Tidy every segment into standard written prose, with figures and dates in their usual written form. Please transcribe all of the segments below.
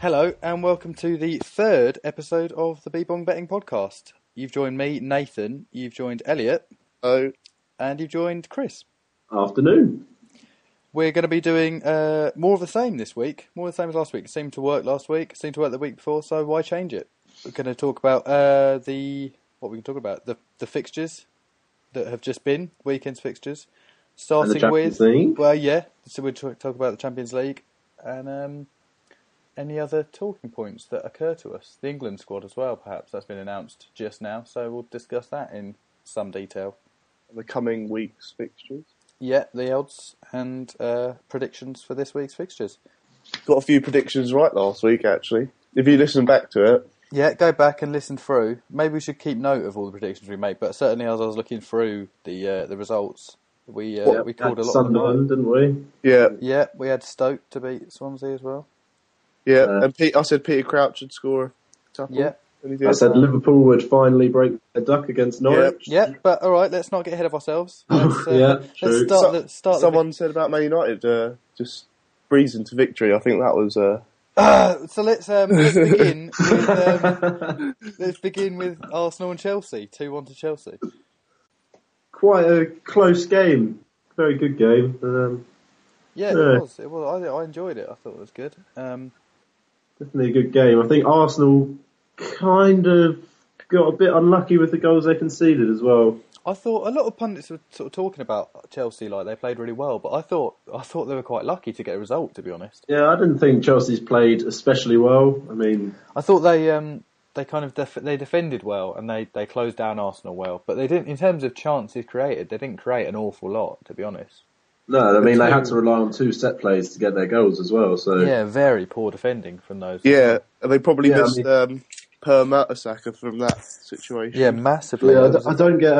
Hello and welcome to the third episode of the Bebong betting podcast. You've joined me, Nathan, you've joined Elliot. Hello. And you've joined Chris. Afternoon. We're going to be doing more of the same this week. More of the same as last week. It seemed to work last week, it seemed to work the week before, so why change it? We're going to talk about the fixtures that have just been, weekend's fixtures. Starting with, League. well, yeah, so we'll talk about the Champions League and any other talking points that occur to us. The England squad as well, perhaps. That's been announced just now, so we'll discuss that in some detail. The coming week's fixtures. Yeah, the odds and predictions for this week's fixtures. Got a few predictions right last week, actually. If you listen back to it. Yeah, go back and listen through. Maybe we should keep note of all the predictions we make, but certainly as I was looking through the results, we called a lot Sunderland, of them. didn't we? Yeah. Yeah, we had Stoke to beat Swansea as well. Yeah, and I said Peter Crouch would score a couple. Yeah. I said Liverpool would finally break a duck against Norwich. Yeah, but all right, let's not get ahead of ourselves. Let's, true. Let's start. Someone said about Man United just breezing to victory. I think that was... So let's begin with let's begin with Arsenal and Chelsea. 2-1 to Chelsea. Quite a close game. Very good game. It was. I enjoyed it. I thought it was good. Definitely a good game. I think Arsenal kind of got a bit unlucky with the goals they conceded as well. I thought a lot of pundits were sort of talking about Chelsea like they played really well, but I thought they were quite lucky to get a result, to be honest. Yeah, I didn't think Chelsea's played especially well. I mean, I thought they kind of they defended well and they closed down Arsenal well, but they didn't in terms of chances created. They didn't create an awful lot, to be honest. No, I mean they had to rely on 2 set plays to get their goals as well. So yeah, very poor defending from those. Yeah, and they probably missed Per Mertesacker from that situation. Yeah, massively. Yeah, I don't get.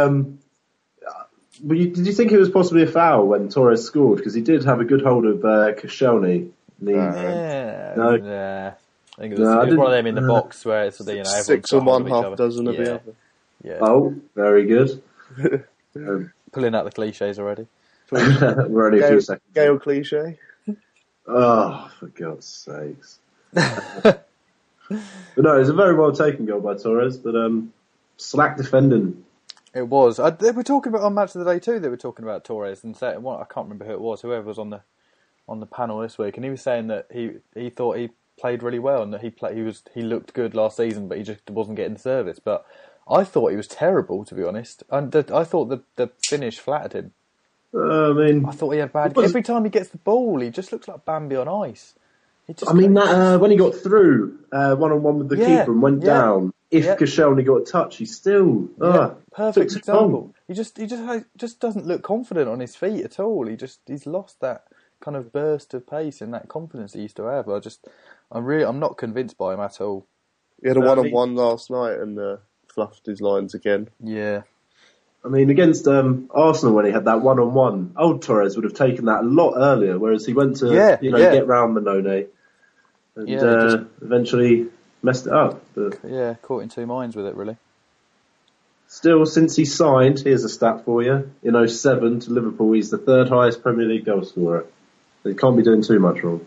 Did you think it was possibly a foul when Torres scored? Because he did have a good hold of Koscielny. Yeah. I think it was one of them in the box where it's 6 on one, half dozen of the other. Yeah. Oh, very good. Pulling out the cliches already. We're only a few seconds. Gale cliche. Oh, for God's sakes. But no, it was a very well taken goal by Torres, but slack defending. It was. They were talking about on Match of the Day too. They were talking about Torres and saying, I can't remember who it was. Whoever was on the panel this week, and he was saying that he thought he played really well and that he looked good last season, but he just wasn't getting service. But I thought he was terrible, to be honest. And I thought the finish flattered him. I thought he had bad. Every time he gets the ball, he just looks like Bambi on ice. When he got through 1-on-1 with the keeper and went down, if Koscielny got a touch, he still perfect example. He just doesn't look confident on his feet at all. He's lost that kind of burst of pace and that confidence he used to have. I'm not convinced by him at all. He had a 1-on-1 last night and fluffed his lines again. Yeah. I mean, against Arsenal when he had that 1-on-1, old Torres would have taken that a lot earlier, whereas he went to get round Manone and eventually messed it up. But caught in two minds with it, really. Still, since he signed, here's a stat for you, in 2007 to Liverpool, he's the 3rd highest Premier League goal scorer. So he can't be doing too much wrong.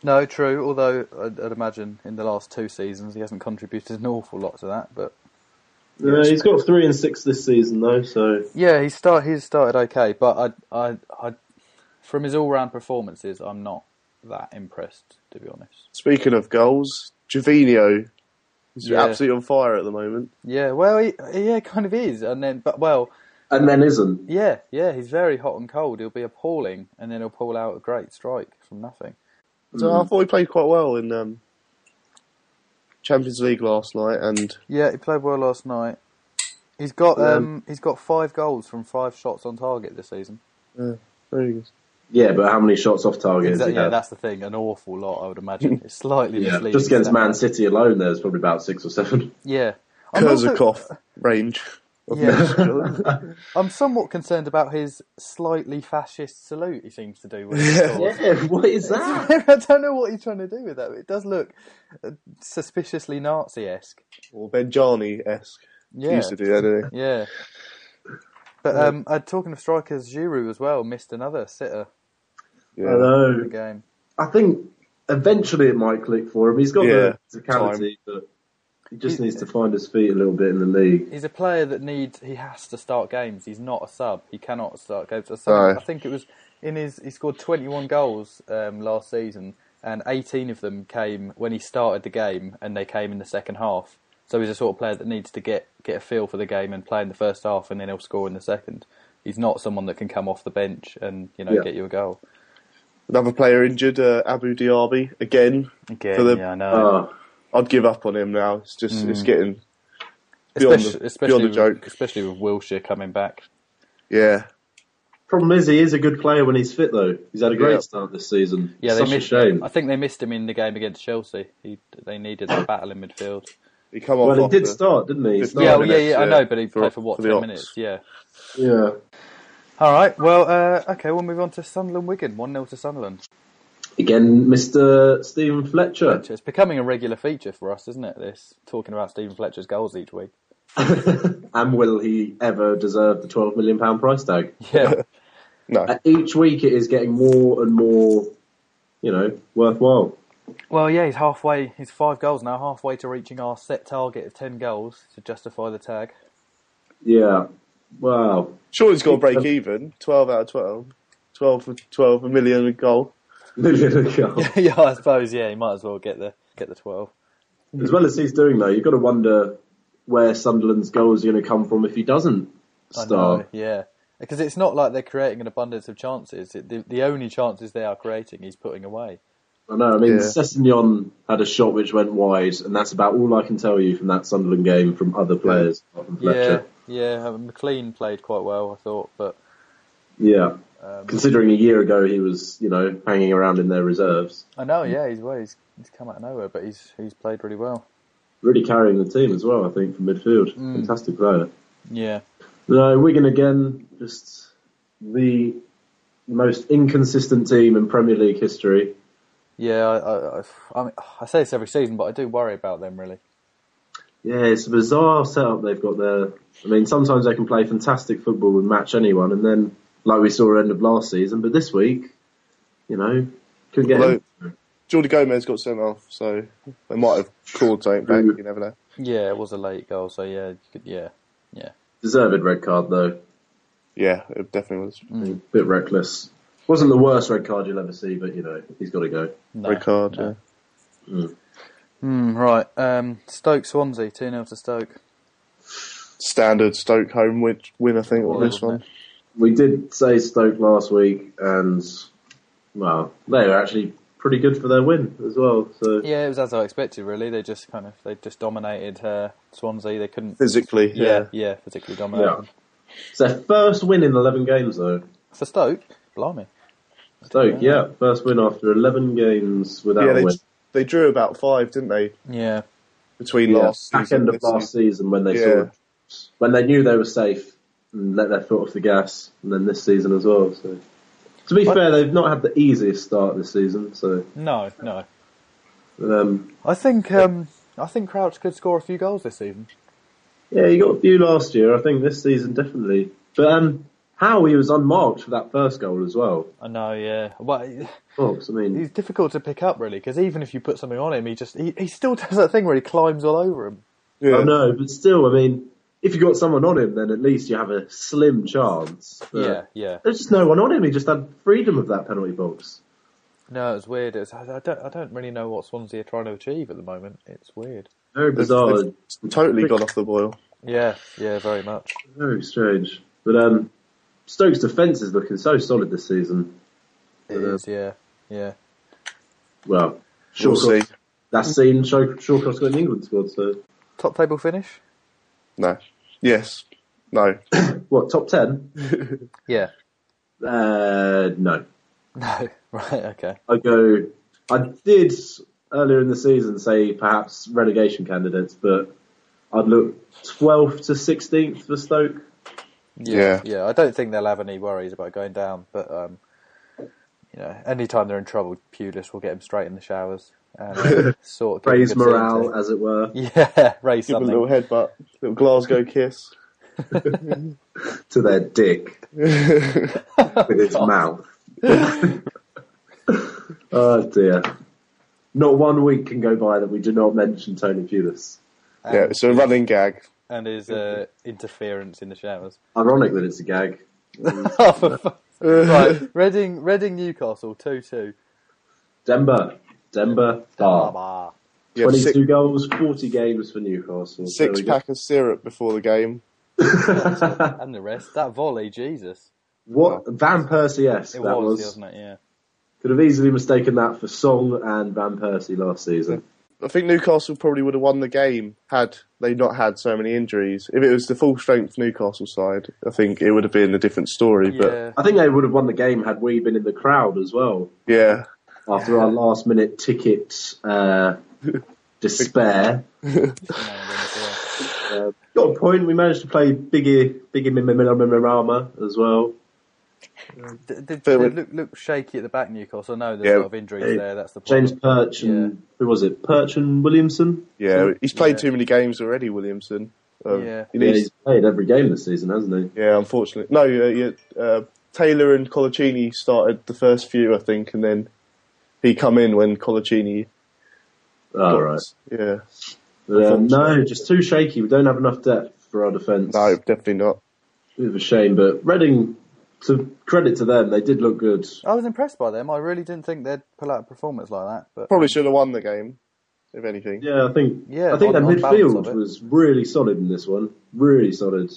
No, true, although I'd imagine in the last 2 seasons he hasn't contributed an awful lot to that, but... he's got 3 and 6 this season though, so... Yeah, he's started okay, but I from his all-round performances, I'm not that impressed, to be honest. Speaking of goals, Jovino is absolutely on fire at the moment. Yeah, well, he kind of is, and then isn't. Yeah, he's very hot and cold. He'll be appalling, and then he'll pull out a great strike from nothing. So I thought he played quite well in Champions League last night, and he played well last night. He's got 5 goals from 5 shots on target this season. Yeah, very good. Yeah, but how many shots off target? Exactly, that's the thing. An awful lot, I would imagine. It's slightly misleading. Just against Man City alone, there's probably about 6 or 7. Yeah, Kurzakov range. Yeah, I'm somewhat concerned about his slightly fascist salute he seems to do. When he scores. What is that? I don't know what he's trying to do with that. It does look suspiciously Nazi-esque. Or Benjani-esque. Yeah. He used to do that, didn't he? Yeah. But talking of strikers, Giroud as well missed another sitter. Yeah. I know. In the game. I think eventually it might click for him. He's got the physicality, but he just needs to find his feet a little bit in the league. He's a player that he has to start games. He's not a sub. He cannot start games. No. I think it was he scored 21 goals last season, and 18 of them came when he started the game, and they came in the second half. So he's a sort of player that needs to get a feel for the game and play in the first half, and then he'll score in the second. He's not someone that can come off the bench and get you a goal. Another player injured, Abu Dhabi again. I know. I'd give up on him now. It's just it's getting beyond the joke. Especially with Wilshere coming back. Yeah. Problem is, he is a good player when he's fit, though. He's had a great start this season. Yeah, Such a shame. I think they missed him in the game against Chelsea. They needed that battle in midfield. He come off. Well, he did start, didn't he? I know, but he played for 10 minutes? Yeah. Yeah. All right. Well, okay. We'll move on to Sunderland Wigan. 1-0 to Sunderland. Again, Mr. Stephen Fletcher. It's becoming a regular feature for us, isn't it? This talking about Stephen Fletcher's goals each week. And will he ever deserve the £12 million price tag? Yeah. No. Each week it is getting more and more, worthwhile. Well, yeah, he's halfway. He's 5 goals now, halfway to reaching our set target of 10 goals to justify the tag. Yeah. Wow. Sure, he's got to break even. 12 out of 12. 12 for 12, a million a goal. Yeah, I suppose. Yeah, he might as well get the 12. As well as he's doing, though, you've got to wonder where Sunderland's goals are going to come from if he doesn't start. I know, yeah, because it's not like they're creating an abundance of chances. The only chances they are creating, he's putting away. I know. I mean, Sessegnon had a shot which went wide, and that's about all I can tell you from that Sunderland game from other players. From Fletcher. Yeah. McLean played quite well, I thought, but yeah. Considering a year ago he was, hanging around in their reserves. I know, yeah, he's come out of nowhere, but he's played really well. Really carrying the team as well, I think, from midfield. Fantastic player. Yeah. No, Wigan again, just the most inconsistent team in Premier League history. Yeah, I say this every season, but I do worry about them, really. Yeah, it's a bizarre setup they've got there. I mean, sometimes they can play fantastic football and match anyone, and then, like we saw at the end of last season, but this week, couldn't get him. Jordi Gomez got sent off, so they might have called something back, you never know. Yeah, it was a late goal, so yeah. Deserved red card, though. Yeah, it definitely was. A bit reckless. Wasn't the worst red card you'll ever see, but, he's got to go. No, red card, yeah. Right, Stoke Swansea, 2-0 to Stoke. Standard Stoke home win I think, on this one. We did say Stoke last week, and, well, they were actually pretty good for their win as well. So yeah, it was as I expected, really. They just dominated Swansea. They couldn't... Physically, yeah, physically dominated them. It's their first win in 11 games, though. For Stoke? Blimey. Stoke, yeah. First win after 11 games without a win. They drew about 5, didn't they? Yeah. Between last back season end of last season when they when they knew they were safe and let their foot off the gas, and then this season as well. So, to be fair, they've not had the easiest start this season. So no. But, I think Crouch could score a few goals this season. Yeah, he got a few last year. I think this season definitely. But how he was unmarked for that first goal as well. I know, yeah. Well, he's difficult to pick up, really, because even if you put something on him, he still does that thing where he climbs all over him. Yeah. I know, but still, I mean, if you got someone on him, then at least you have a slim chance. But yeah. There's just no one on him. He just had freedom of that penalty box. No, it's weird. I don't really know what Swansea are trying to achieve at the moment. It's weird. Very bizarre. They've totally gone off the boil. Yeah, very much. Very strange. But Stoke's defence is looking so solid this season. It is, yeah. Well, we'll see. That's seen Shawcross got an England squad, so... Top table finish? No. Yes. No. What, top 10? Yeah. No. No. Right, okay. I did earlier in the season say perhaps relegation candidates, but I'd look 12th to 16th for Stoke. Yeah. I don't think they'll have any worries about going down, but anytime they're in trouble, Pulis will get them straight in the showers and sort of raise morale, as it were. Yeah, raise something. Give a little headbutt, little Glasgow kiss to their dick with its mouth. Oh dear. Not 1 week can go by that we do not mention Tony Pulis. Yeah, it's a running gag. And his interference in the showers. Ironic that it's a gag. Right, Reading Newcastle 2-2. Demba. Bah. 22 goals, 40 games for Newcastle. 6-pack of syrup before the game. And the rest. That volley, Jesus. What Van Persie-esque It that was, was. wasn't it? Yeah. Could have easily mistaken that for Song and Van Persie last season. I think Newcastle probably would have won the game had they not had so many injuries. If it was the full strength Newcastle side, I think it would have been a different story. Yeah. But I think they would have won the game had we been in the crowd as well. yeah, After our last minute ticket despair. Got a point. We managed to play Biggie Mirama as well. Did look shaky at the back, Newcastle. I know there's a lot of injuries there. That's the problem. James Perch and who was it? Perch and Williamson. yeah, he's played too many games already, Williamson. He's played every game this season, hasn't he? Yeah, unfortunately. No, Taylor and Colaccini started the first few, I think, and then he come in when Colaccini. Oh, right. Yeah. No, just too shaky. We don't have enough depth for our defence. No, definitely not. Bit of a shame, but Reading, to credit to them, they did look good. I was impressed by them. I really didn't think they'd pull out a performance like that. But Probably should have won the game, if anything. Yeah, I think their on midfield was really solid in this one. Really solid.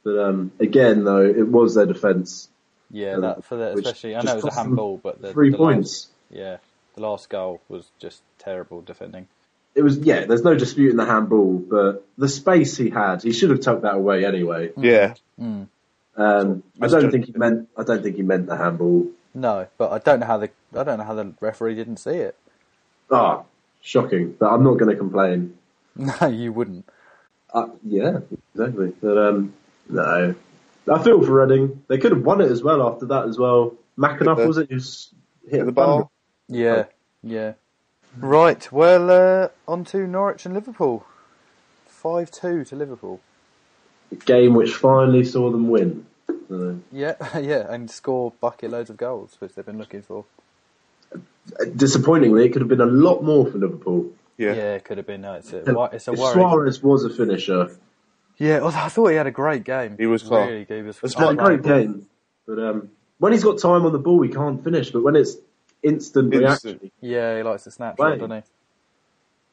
But again, though, it was their defence. Yeah, especially, I know it was a handball, but the 3 points. The last goal was just terrible defending. It was, there's no disputing the handball, but the space he had, he should have tucked that away anyway. Yeah. I don't think he meant the handball. No, but I don't know how the referee didn't see it. Ah, shocking. But I'm not going to complain. No, you wouldn't. Yeah, exactly. But no, I feel for Reading. They could have won it as well after that as well. McAnuff was it who's hit the bar? Yeah. Right, well, on to Norwich and Liverpool. 5-2 to Liverpool. A game which finally saw them win. Yeah, and score bucket loads of goals, which they've been looking for. Disappointingly, it could have been a lot more for Liverpool. Yeah, it could have been. No, it's a worry. Suarez was a finisher. Yeah, I thought he had a great game. He was class. Really good. It's a great game. But when he's got time on the ball, he can't finish. But when it's instant reaction. Yeah, he likes the snapshot, doesn't he?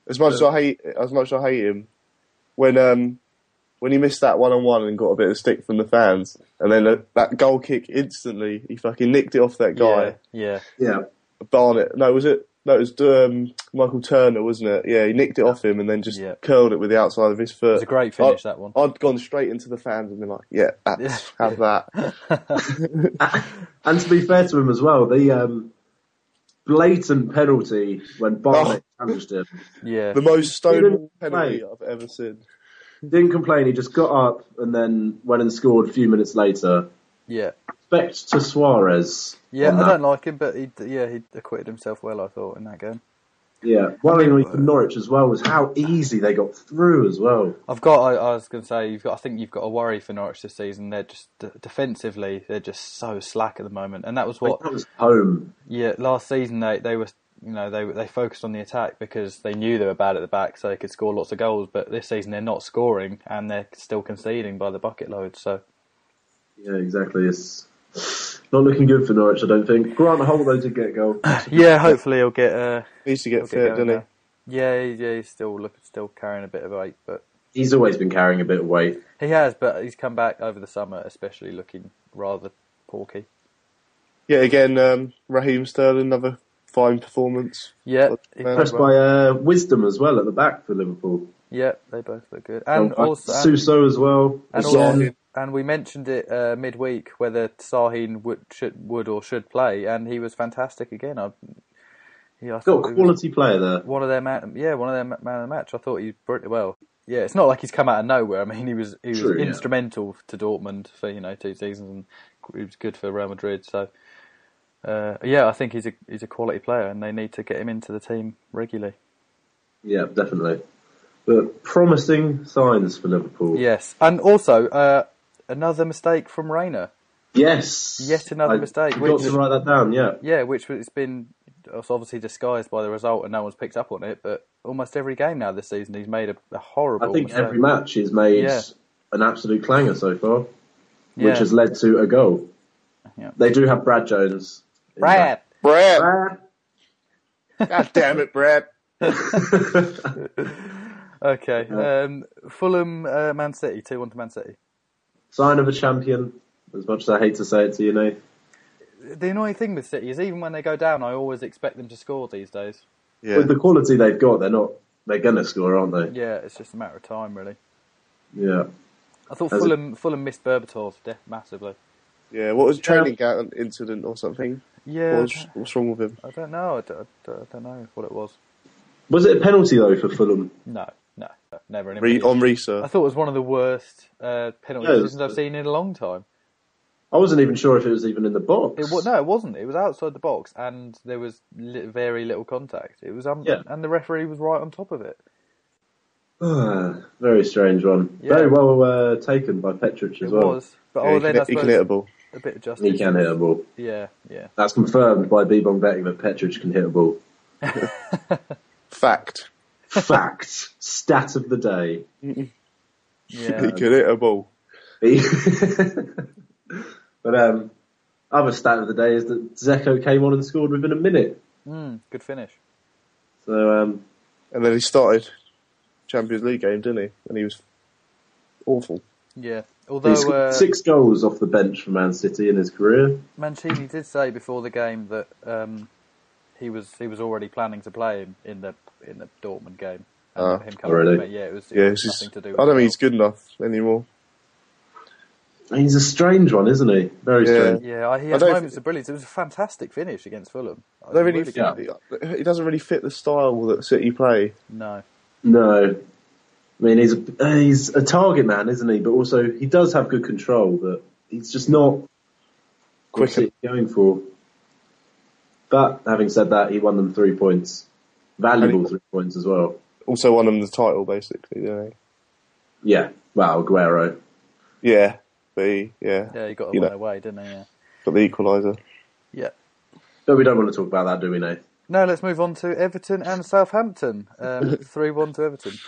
As much as I hate him, when he missed that 1-on-1 and got a bit of stick from the fans, and then that goal kick instantly, he fucking nicked it off that guy. Yeah. Barnett. No, it was Michael Turner, wasn't it? Yeah, he nicked it off him and then just curled it with the outside of his foot. It was a great finish, that one. I'd gone straight into the fans and been like, have that. And to be fair to him as well, the blatant penalty when Barnett challenged him. Yeah. The most stonewall penalty I've ever seen. Didn't complain, he just got up and then went and scored a few minutes later. Yeah. Respect to Suarez. Yeah, I don't like him, but he acquitted himself well, I thought, in that game. Yeah, worryingly for Norwich as well was how easy they got through as well. I was going to say, I think you've got a worry for Norwich this season. They're just, defensively, they're just so slack at the moment. And that was home. Yeah, last season they were, they focused on the attack because they knew they were bad at the back, so they could score lots of goals. But this season they're not scoring and they're still conceding by the bucket load. So yeah, exactly. It's not looking good for Norwich, I don't think. Grant Holt though did get a goal. Yeah, hopefully he'll get. Needs to get fit, doesn't he? Yeah, he's still carrying a bit of weight, but he's always been carrying a bit of weight. He has, but he's come back over the summer, especially looking rather porky. Yeah, again, Raheem Sterling, another fine performance. Yeah, impressed by Wisdom as well at the back for Liverpool. Yeah, they both look good, and also Suso as well. And we mentioned it midweek whether Sahin should play, and he was fantastic again. I got a quality player there. One of their man of the match. I thought he pretty well. Yeah, it's not like he's come out of nowhere. I mean, he was instrumental to Dortmund for 2 seasons, and he was good for Real Madrid. So I think he's a quality player, and they need to get him into the team regularly. Yeah, definitely. But promising signs for Liverpool. Yes, and also another mistake from Reina. Yes, yet another mistake. I got to write that down. Yeah, which has been it's obviously disguised by the result and no one's picked up on it, but almost every game now this season he's made a horrible I think mistake. every match he's made an absolute clanger so far, which has led to a goal. Yeah. They do have Brad Jones. Brad! God damn it, Brad! Okay. Fulham, Man City, 2-1 to Man City. Sign of a champion, as much as I hate to say it to you, Nate. The annoying thing with City is even when they go down, I always expect them to score these days. Yeah. With the quality they've got, they're going to score, aren't they? Yeah, it's just a matter of time, really. Yeah. I thought Fulham missed Berbatov's death massively. Yeah, what was a training ground incident or something? Yeah. What's wrong with him? I don't know. I don't know what it was. Was it a penalty, though, for Fulham? No, never. On research. I thought it was one of the worst penalty decisions I've seen in a long time. I wasn't even sure if it was even in the box. No, it wasn't. It was outside the box, and there was very little contact. It was, and the referee was right on top of it. Very strange one. Yeah. Very well taken by Petric as well. It was, but he can hit a ball. A bit of justice. He can hit a ball. Yeah. That's confirmed by Bebong betting that Petric can hit a ball. Fact. Stat of the day. Yeah. He can hit a ball. But other stat of the day is that Zeko came on and scored within a minute. Good finish. So, and then he started Champions League game, didn't he? And he was awful. Yeah. Although 6 goals off the bench for Man City in his career. Mancini did say before the game that he was already planning to play him in the Dortmund game. And him coming really? It was nothing to do with I don't think he's good enough anymore. He's a strange one, isn't he? Very strange. Yeah, he had moments of brilliance. It was a fantastic finich against Fulham. He doesn't really fit the style that City play. No. I mean, he's a target man, isn't he? But also, he does have good control, but he's just not quick going for. But having said that, he won them 3 points. Valuable 3 points as well. Also won them the title, basically, didn't he? Yeah. Well, Aguero. Yeah. But he got one away, didn't he? Yeah. Got the equaliser. Yeah. But we don't want to talk about that, do we, Nate? No, let's move on to Everton and Southampton. 3-1 to Everton.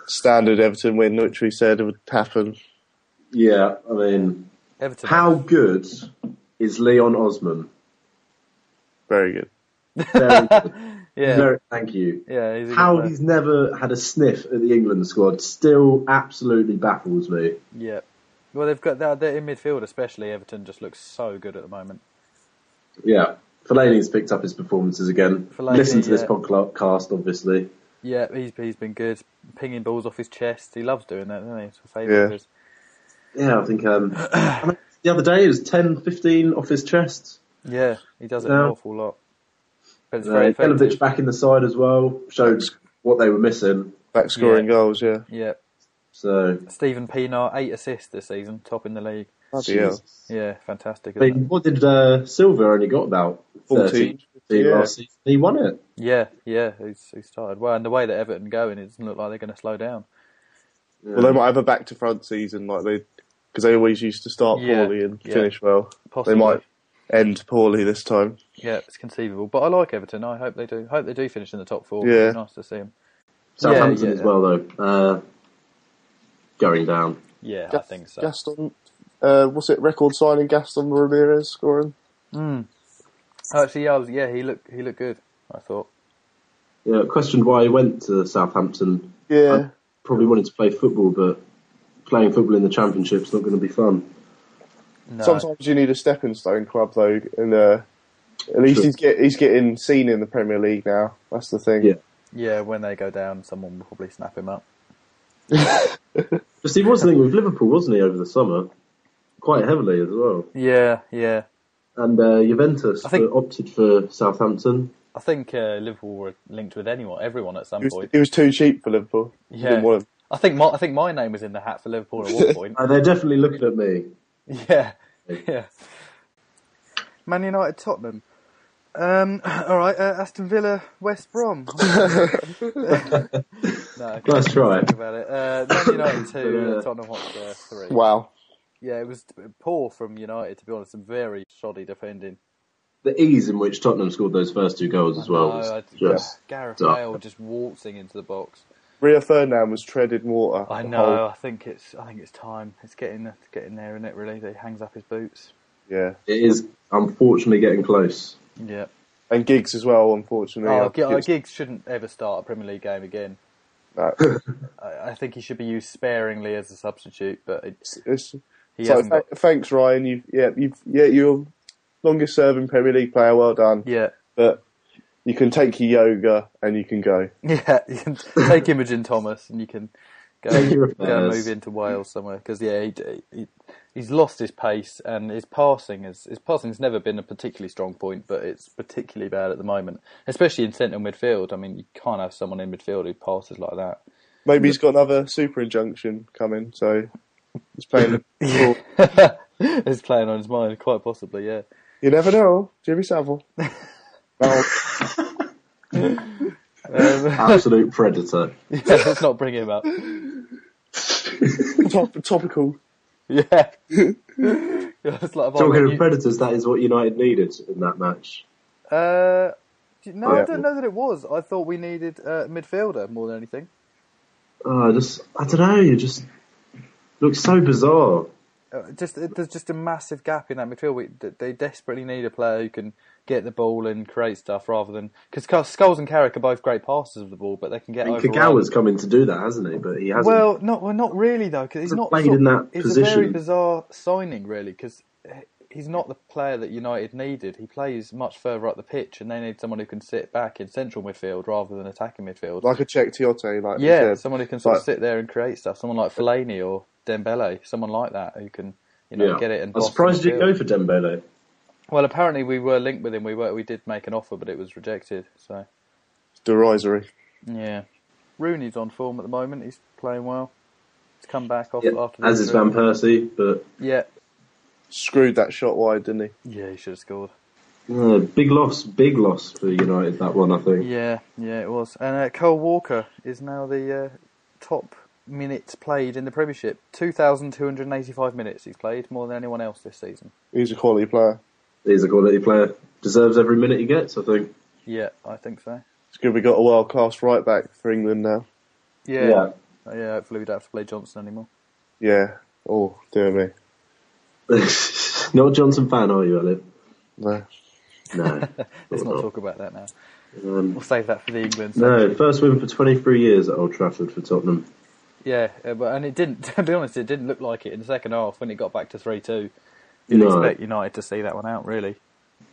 Standard Everton win, which we said would happen. Yeah, I mean, Everton. How good is Leon Osman? Very good. Very good. Yeah. Thank you. Yeah, he's never had a sniff at the England squad still absolutely baffles me. Yeah. Well, they've got they're in midfield, especially Everton, just looks so good at the moment. Yeah. Fellaini's picked up his performances again. Listen to this podcast, obviously. Yeah, he's been good. Pinging balls off his chest. He loves doing that, doesn't he? It's a favourite of his. Yeah, I think the other day it was 10, 15 off his chest. Yeah, he does it an awful lot. But it's very effective. Belovic back in the side as well. Showed what they were missing. Back scoring goals, yeah. Yeah. So Stephen Pienaar, 8 assists this season, top in the league. Yeah, fantastic. What did Silva only got about 14 last season? He won it. Yeah, he started well, and the way that Everton going, it doesn't look like they're going to slow down. Yeah. Well, they might have a back to front season, because they always used to start poorly and finish well. Possibly. They might end poorly this time. Yeah, it's conceivable, but I like Everton. I hope they do. Hope they do finish in the top 4. Yeah, it's nice to see them. Southampton as well, though. Going down. Yeah, I think so. Gaston, what's it? Record signing Gaston Ramirez scoring. Actually, he looked good. I thought. Yeah, questioned why he went to Southampton. Yeah, probably wanted to play football, but playing football in the Championship's not going to be fun. No. Sometimes you need a stepping stone club, though, and at least he's getting seen in the Premier League now. That's the thing. Yeah. When they go down, someone will probably snap him up. Just he was linked with Liverpool, wasn't he, over the summer? Quite heavily as well. Yeah. And Juventus opted for Southampton. I think Liverpool were linked with everyone at some point. He was too cheap for Liverpool. Yeah. I think my name was in the hat for Liverpool at one point. They're definitely looking at me. Yeah. Man United, Tottenham. All right, Aston Villa, West Brom. No, nice try. About it. Man United 2, Tottenham Hotspur 3. Wow. Yeah, it was poor from United, to be honest, and very shoddy defending. the ease in which Tottenham scored those first 2 goals as well was just... Gareth Bale just waltzing into the box. Rio Ferdinand was treading water. I know. I think it's time. It's getting there, isn't it? Really, that he hangs up his boots. Yeah, it is unfortunately getting close. Yeah, and Giggs as well. Unfortunately, Giggs shouldn't ever start a Premier League game again. No. I think he should be used sparingly as a substitute, but thanks, Ryan. You're longest serving Premier League player. Well done. Yeah, but you can take your yoga and you can go. Yeah, you can take Imogen Thomas and you can go move into Wales somewhere, because he's lost his pace, and his passing's never been a particularly strong point, but it's particularly bad at the moment, especially in central midfield. I mean, you can't have someone in midfield who passes like that. Maybe he's got another super injunction coming, so he's playing. It's playing on his mind, quite possibly. Yeah, you never know, Jimmy Savile. Absolute predator. Yeah, let's not bring him up. Topical. Yeah. It's like talking of predators, that is what United needed in that match. I don't know that it was. I thought we needed a midfielder more than anything. I don't know. It just looks so bizarre. There's just a massive gap in that midfield. They desperately need a player who can get the ball and create stuff, rather than, because Scholes and Carrick are both great passers of the ball, but they can get overrun. Kagawa's come in to do that, hasn't he? But he hasn't. Well, not really though, because he's not played in that position. It's a very bizarre signing, really, because he's not the player that United needed. He plays much further up the pitch, and they need someone who can sit back in central midfield rather than attacking midfield, like a Czech Tiote. Someone who can sort of sit there and create stuff. Someone like Fellaini or Dembele, someone like that who can get it. And I'm surprised you didn't go for Dembele. Well, apparently we were linked with him. We did make an offer, but it was rejected. So it's derisory. Yeah, Rooney's on form at the moment. He's playing well. He's come back after. As is Van Persie, but screwed that shot wide, didn't he? Yeah, he should have scored. Big loss for United, that one, I think. Yeah, it was. And Cole Walker is now the top minutes played in the Premiership. 2,285 minutes he's played, more than anyone else this season. He's a quality player. He's a quality player. Deserves every minute he gets, I think. Yeah, I think so. It's good we got a world-class right-back for England now. Yeah, hopefully we don't have to play Johnson anymore. Yeah. Oh, dear me. Not a Johnson fan, are you, Elliot? No. Let's not talk about that now. We'll save that for the England section. No, first win for 23 years at Old Trafford for Tottenham. Yeah, and it didn't, to be honest, it didn't look like it in the second half when it got back to 3-2. You'd expect United to see that one out, really.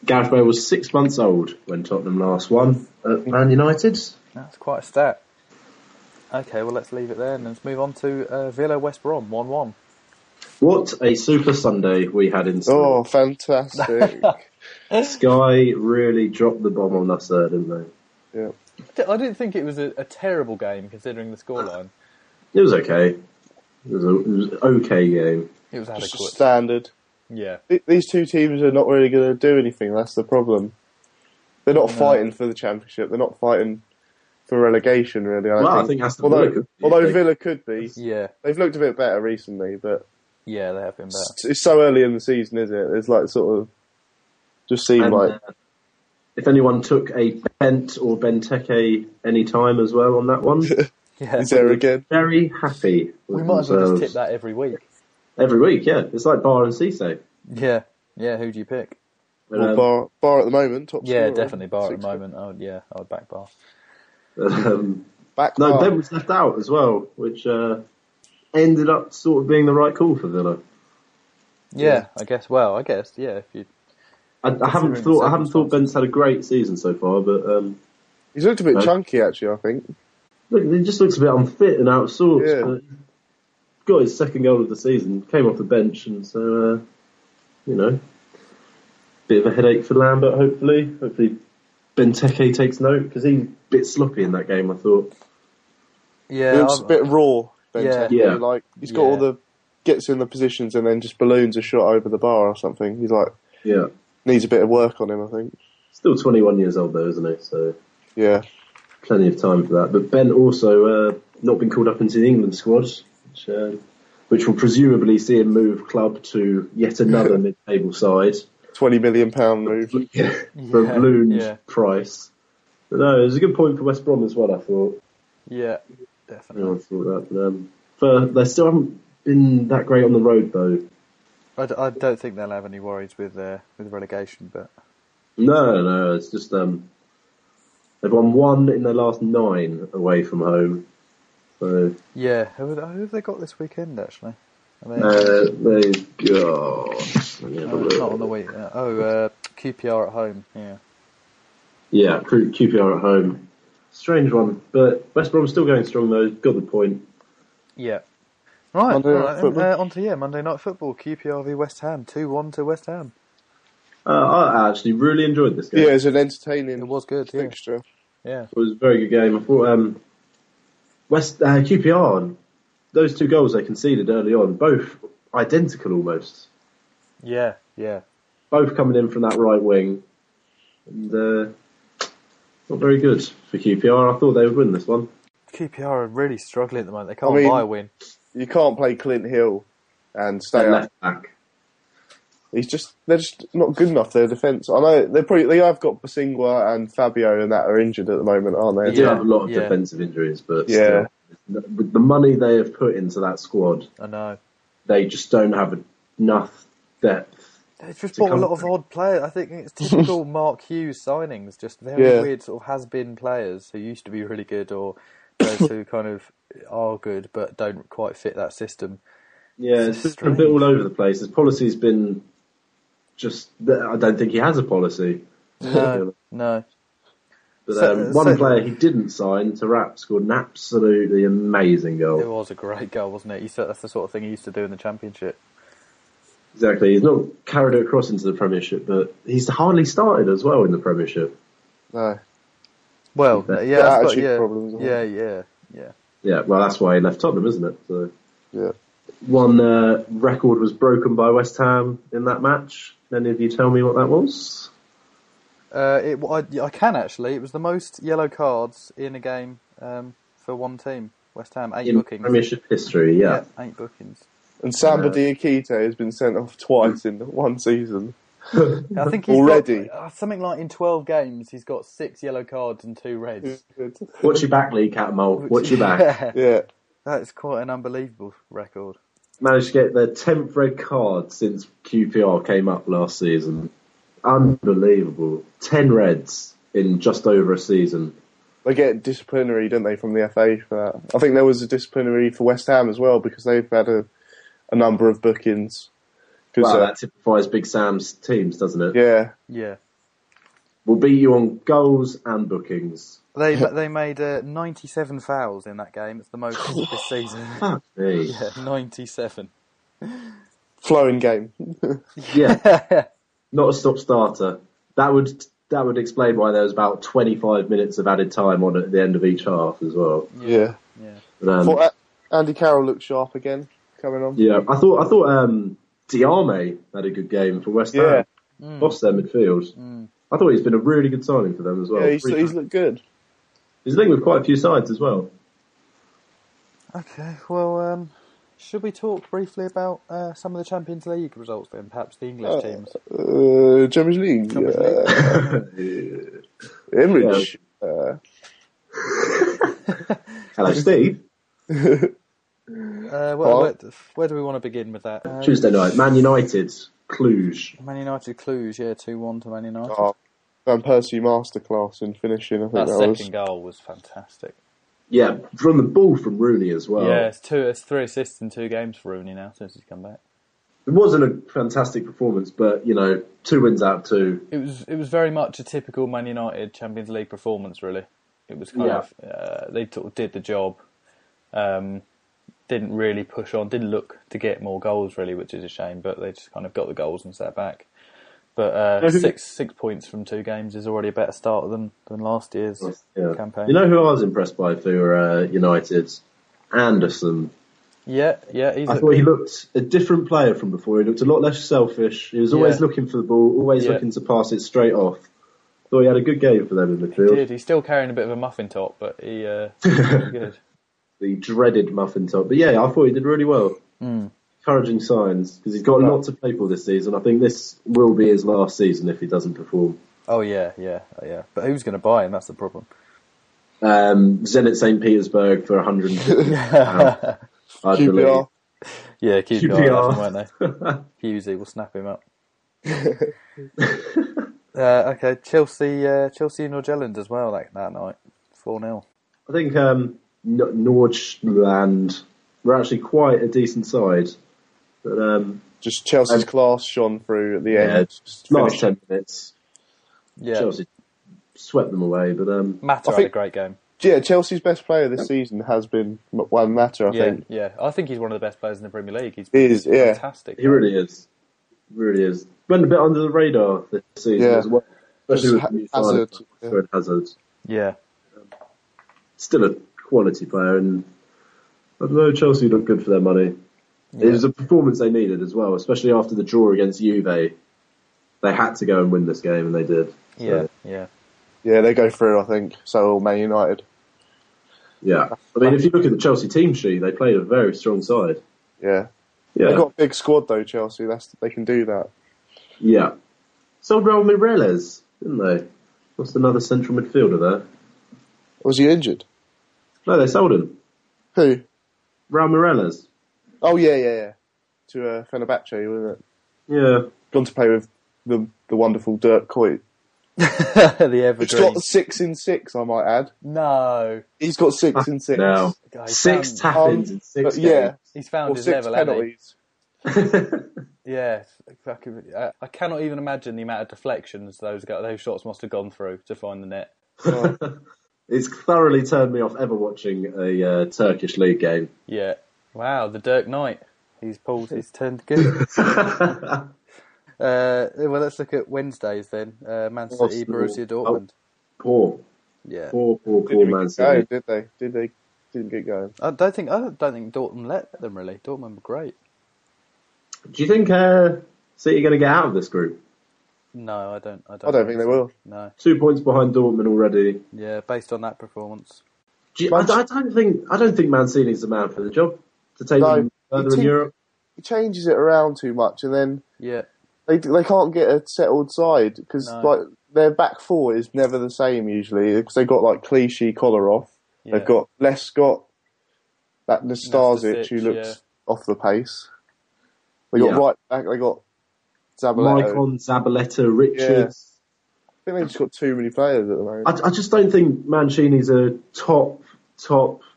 Gareth Bale was 6 months old when Tottenham last won at Man United. That's quite a stat. Okay, well, let's leave it there and let's move on to Villa West Brom, 1-1. What a super Sunday we had in store. Oh, fantastic. Sky really dropped the bomb on us there, didn't they? Yeah. I didn't think it was a terrible game, considering the scoreline. It was okay. It was an okay game. It was adequate. Just standard. Yeah. These two teams are not really going to do anything. That's the problem. They're not fighting for the Championship. They're not fighting for relegation, really. I think that's the although Villa could be. Yeah. They've looked a bit better recently, but... Yeah, they have been better. It's so early in the season, isn't it? It's like sort of... Just seemed like... if anyone took a Bent or Benteke any time as well on that one... Is there again? Very happy. We might as well just tip that every week. Every week, yeah. It's like Bar and Cisse. Yeah. Who do you pick? Well, Bar at the moment. Top scorer. Definitely Bar at the moment. I would back Bar. Ben was left out as well, which ended up sort of being the right call for Villa. Yeah, I guess. If you. I haven't thought Ben's had a great season so far, but he's looked a bit chunky actually. I think. Look, he just looks a bit unfit and out of sorts. Yeah. But got his second goal of the season, came off the bench, and so bit of a headache for Lambert. Hopefully Benteke takes note, because he's a bit sloppy in that game, I thought. Yeah, he looks a bit raw. Benteke. Yeah. Like he's got all the gets in the positions and then just balloons a shot over the bar or something. He's like needs a bit of work on him, I think. Still 21 years old though, isn't he? So yeah. Plenty of time for that. But Ben also not been called up into the England squad, which will presumably see him move club to yet another mid-table side. £20 million move. For a ballooned price. But no, it was a good point for West Brom as well, I thought. Yeah, definitely. I thought that. They still haven't been that great on the road, though. I don't think they'll have any worries with relegation, but... No, it's just... they've won 1 in their last 9 away from home. So... Yeah, who have they got this weekend, actually? They've got... not on the week. QPR at home, yeah. Yeah, QPR at home. Strange one, but West Brom's still going strong though. Got the point. Yeah. Right. Monday Night Monday Night Football. QPR v West Ham. 2-1 to West Ham. I actually really enjoyed this game. Yeah, it was an entertaining. It was good. Fixture. Yeah. It was a very good game. I thought QPR, those 2 goals they conceded early on, both identical almost. Yeah. Both coming in from that right wing, and not very good for QPR. I thought they would win this one. QPR are really struggling at the moment. They can't buy a win. You can't play Clint Hill and stay up. Left back. They're just not good enough. Their defence. I know they have got Basingwa and Fabio and that are injured at the moment, aren't they? They do have a lot of defensive injuries, but still, with the money they have put into that squad, I know they just don't have enough depth. They've just bought a lot of odd players. I think it's typical Mark Hughes signings, just very weird sort of has-been players who used to be really good or those who kind of are good but don't quite fit that system. Yeah, it's been a bit all over the place. His policy's been just... I don't think he has a policy. No. But one player he didn't sign, Tarap, scored an absolutely amazing goal. It was a great goal, wasn't it? That's the sort of thing he used to do in the Championship. Exactly. He's not carried it across into the Premiership, but he's hardly started as well in the Premiership. No. Well, problems. Yeah, well, that's why he left Tottenham, isn't it? So, yeah. One record was broken by West Ham in that match. Can any of you tell me what that was? I can actually. It was the most yellow cards in a game for one team. West Ham, 8 bookings. Premiership history, yeah. 8 bookings. And Samba Diakite has been sent off twice in one season. I think he's already got, something like in 12 games, he's got 6 yellow cards and 2 reds. Watch your back, Lee Catmull. Watch your back. Yeah. That's quite an unbelievable record. Managed to get their 10th red card since QPR came up last season. Unbelievable. 10 reds in just over a season. They get disciplinary, don't they, from the FA for that? I think there was a disciplinary for West Ham as well because they've had a number of bookings. Wow, that typifies Big Sam's teams, doesn't it? Yeah. We'll beat you on goals and bookings. They made 97 fouls in that game. It's the most this season. Yeah, 97. Flowing game. Yeah. Not a stop-starter. That would explain why there was about 25 minutes of added time on at the end of each half as well. Yeah. But, thought Andy Carroll looked sharp again, coming on. Yeah, I thought Diame had a good game for West Ham. Lost their midfield. I thought he's been a really good signing for them as well. Yeah, he's looked good. He's linked with quite a few sides as well. Okay, well, should we talk briefly about some of the Champions League results then? Perhaps the English teams. Champions League. Image. Hello, Steve. Where do we want to begin with that? Tuesday night, Man United, Cluj. Man United, Cluj, 2-1 to Man United. Van Persie masterclass in finishing. I think that second goal was fantastic. Yeah, from the ball from Rooney as well. Yeah, it's 3 assists in 2 games for Rooney now since he's come back. It wasn't a fantastic performance, but 2 wins out of 2. It was very much a typical Man United Champions League performance, really. It was kind of they did the job. Didn't really push on. Didn't look to get more goals really, which is a shame. But they just kind of got the goals and sat back. But 6 points from 2 games is already a better start than last year's campaign. You know who I was impressed by for United? Anderson. Yeah. I thought he looked a different player from before. He looked a lot less selfish. He was always looking for the ball, always looking to pass it straight off. Thought he had a good game for them in midfield. He did. He's still carrying a bit of a muffin top, but he was really good. The dreaded muffin top. But yeah, I thought he did really well. encouraging signs, because he's got a lot to play for this season. I think this will be his last season if he doesn't perform. Oh, yeah. But who's going to buy him? That's the problem. Zenit St. Petersburg for 150 pounds, I believe. Yeah, QPR, weren't they? Husey will snap him up. Okay, Chelsea Norgelland as well that night, 4-0. I think Nordland were actually quite a decent side, but just Chelsea's class shone through at the end. Last 10 minutes, Chelsea swept them away. But Mata had a great game. Yeah, Chelsea's best player this season has been Juan Mata, I think. Yeah, I think he's one of the best players in the Premier League. He's fantastic. He really is. Really is. Went a bit under the radar this season as well. Especially with Hazard. Yeah. Still a quality player, and I don't know, Chelsea looked good for their money. Yeah. It was a performance they needed as well, especially after the draw against Juve. They had to go and win this game, and they did. So. Yeah, they go through, I think. So will Man United. Yeah. I mean, if you look at the Chelsea team sheet, they played a very strong side. Yeah. They've got a big squad, though, Chelsea. They can do that. Yeah. Sold Raul Mireles, didn't they? Lost another central midfielder there. Was he injured? No, they sold him. Who? Raul Mireles. Oh, yeah. To Fenerbahce, wasn't it? Yeah. Gone to play with the wonderful Dirk Kuyt. The evergreen. He's got 6 in 6, I might add. No. He's got 6 in 6. No. 6 tap-ins in 6 games. Yeah. He's found his 6 level, penalties. Yeah. I cannot even imagine the amount of deflections those shots must have gone through to find the net. Oh. It's thoroughly turned me off ever watching a Turkish league game. Yeah. Wow, the Dirk Knight. He's turned good. Well, let's look at Wednesdays then. Man City, Borussia Dortmund. Poor. Yeah. Poor Man City. Did they? Didn't get going. I don't think Dortmund let them really. Dortmund were great. Do you think City are going to get out of this group? No, I don't I don't think they will. No. 2 points behind Dortmund already. Yeah, based on that performance. I don't think Man City's the man for the job to take them further in Europe. He changes it around too much, and then they can't get a settled side because like their back four is never the same usually because they've got like Clichy, Kolarov. Yeah. They've got Lescott, that Nastasic who looks off the pace. They got right back. They got Zabaleta. Maicon, Zabaleta, Richards. I think they've just got too many players at the moment. I just don't think Mancini's a top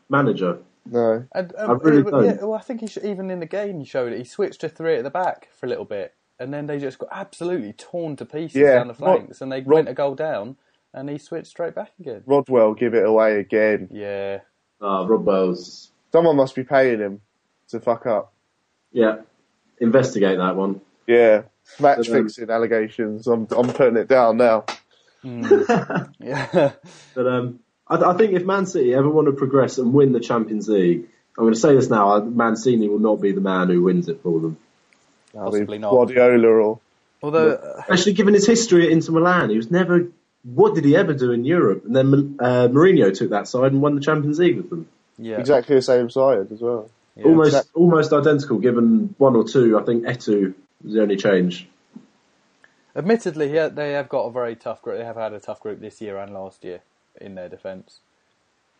manager. No. And, I really don't. Yeah, well, I think even in the game he showed it. He switched to 3 at the back for a little bit, and then they just got absolutely torn to pieces down the flanks, and they went a goal down, and he switched straight back again. Rodwell give it away again. Yeah. Rodwell's... Someone must be paying him to fuck up. Yeah. Investigate that one. Yeah. Match fixing allegations. I'm putting it down now. Yeah. But I think if Man City ever want to progress and win the Champions League, I'm going to say this now, Mancini will not be the man who wins it for them. Possibly not. Guardiola Although, especially given his history at Inter Milan, he was never... What did he ever do in Europe? And then Mourinho took that side and won the Champions League with them. Yeah. Exactly the same side as well. Yeah. Almost identical, given 1 or 2. I think Eto'o was the only change. Admittedly, they have got a very tough group. They have had a tough group this year and last year in their defence.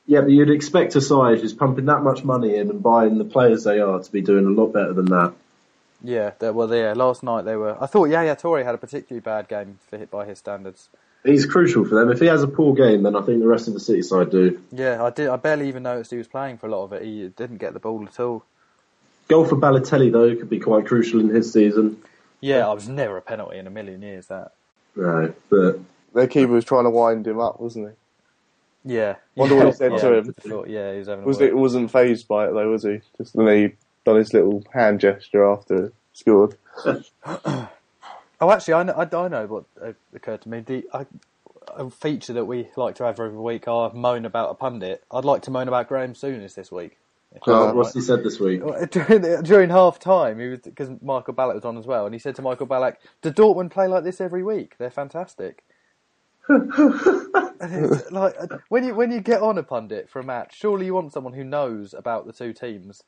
Yeah, but you'd expect a side who's pumping that much money in and buying the players they are to be doing a lot better than that. Yeah, last night they were... I thought Yaya Toure had a particularly bad game by his standards. He's crucial for them. If he has a poor game, then I think the rest of the City side do. Yeah, I barely even noticed he was playing for a lot of it. He didn't get the ball at all. Goal for Balotelli, though, could be quite crucial in his season. Yeah, I was never a penalty in a million years, that. Right, but... Their keeper was trying to wind him up, wasn't he? Yeah. Wonder what he said to him. Yeah, he was having It wasn't phased by it, though, was he? Just then he done his little hand gesture after he scored. Oh, actually, I know what occurred to me. A feature that we like to have every week are moan about a pundit. I'd like to moan about Graham Souness this week. What's he said this week? During half time, because Michael Ballack was on as well, and he said to Michael Ballack, "Do Dortmund play like this every week? They're fantastic." And it's like when you get on a pundit for a match, surely you want someone who knows about the two teams.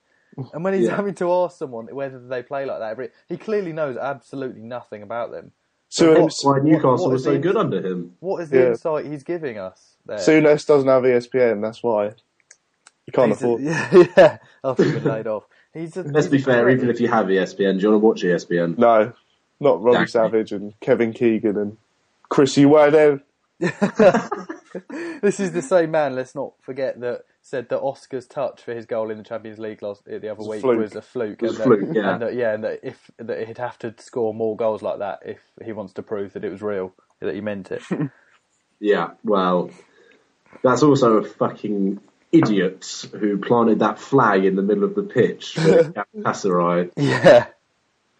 And when he's having to ask someone whether they play like that, he clearly knows absolutely nothing about them. So why Newcastle was so good under him? What is the insight he's giving us there? Souness doesn't have ESPN, that's why. You can't afford. Yeah, after he's been laid off. Let's be fair, even if you have ESPN, do you want to watch ESPN? No, not Robbie Savage and Kevin Keegan and Chrissy Waddell. This is the same man, let's not forget, that said that Oscar's touch for his goal in the Champions League the other week was a fluke. And that he'd have to score more goals like that if he wants to prove that it was real, that he meant it. Yeah, well, that's also a fucking idiot who planted that flag in the middle of the pitch for Galatasaray. Yeah.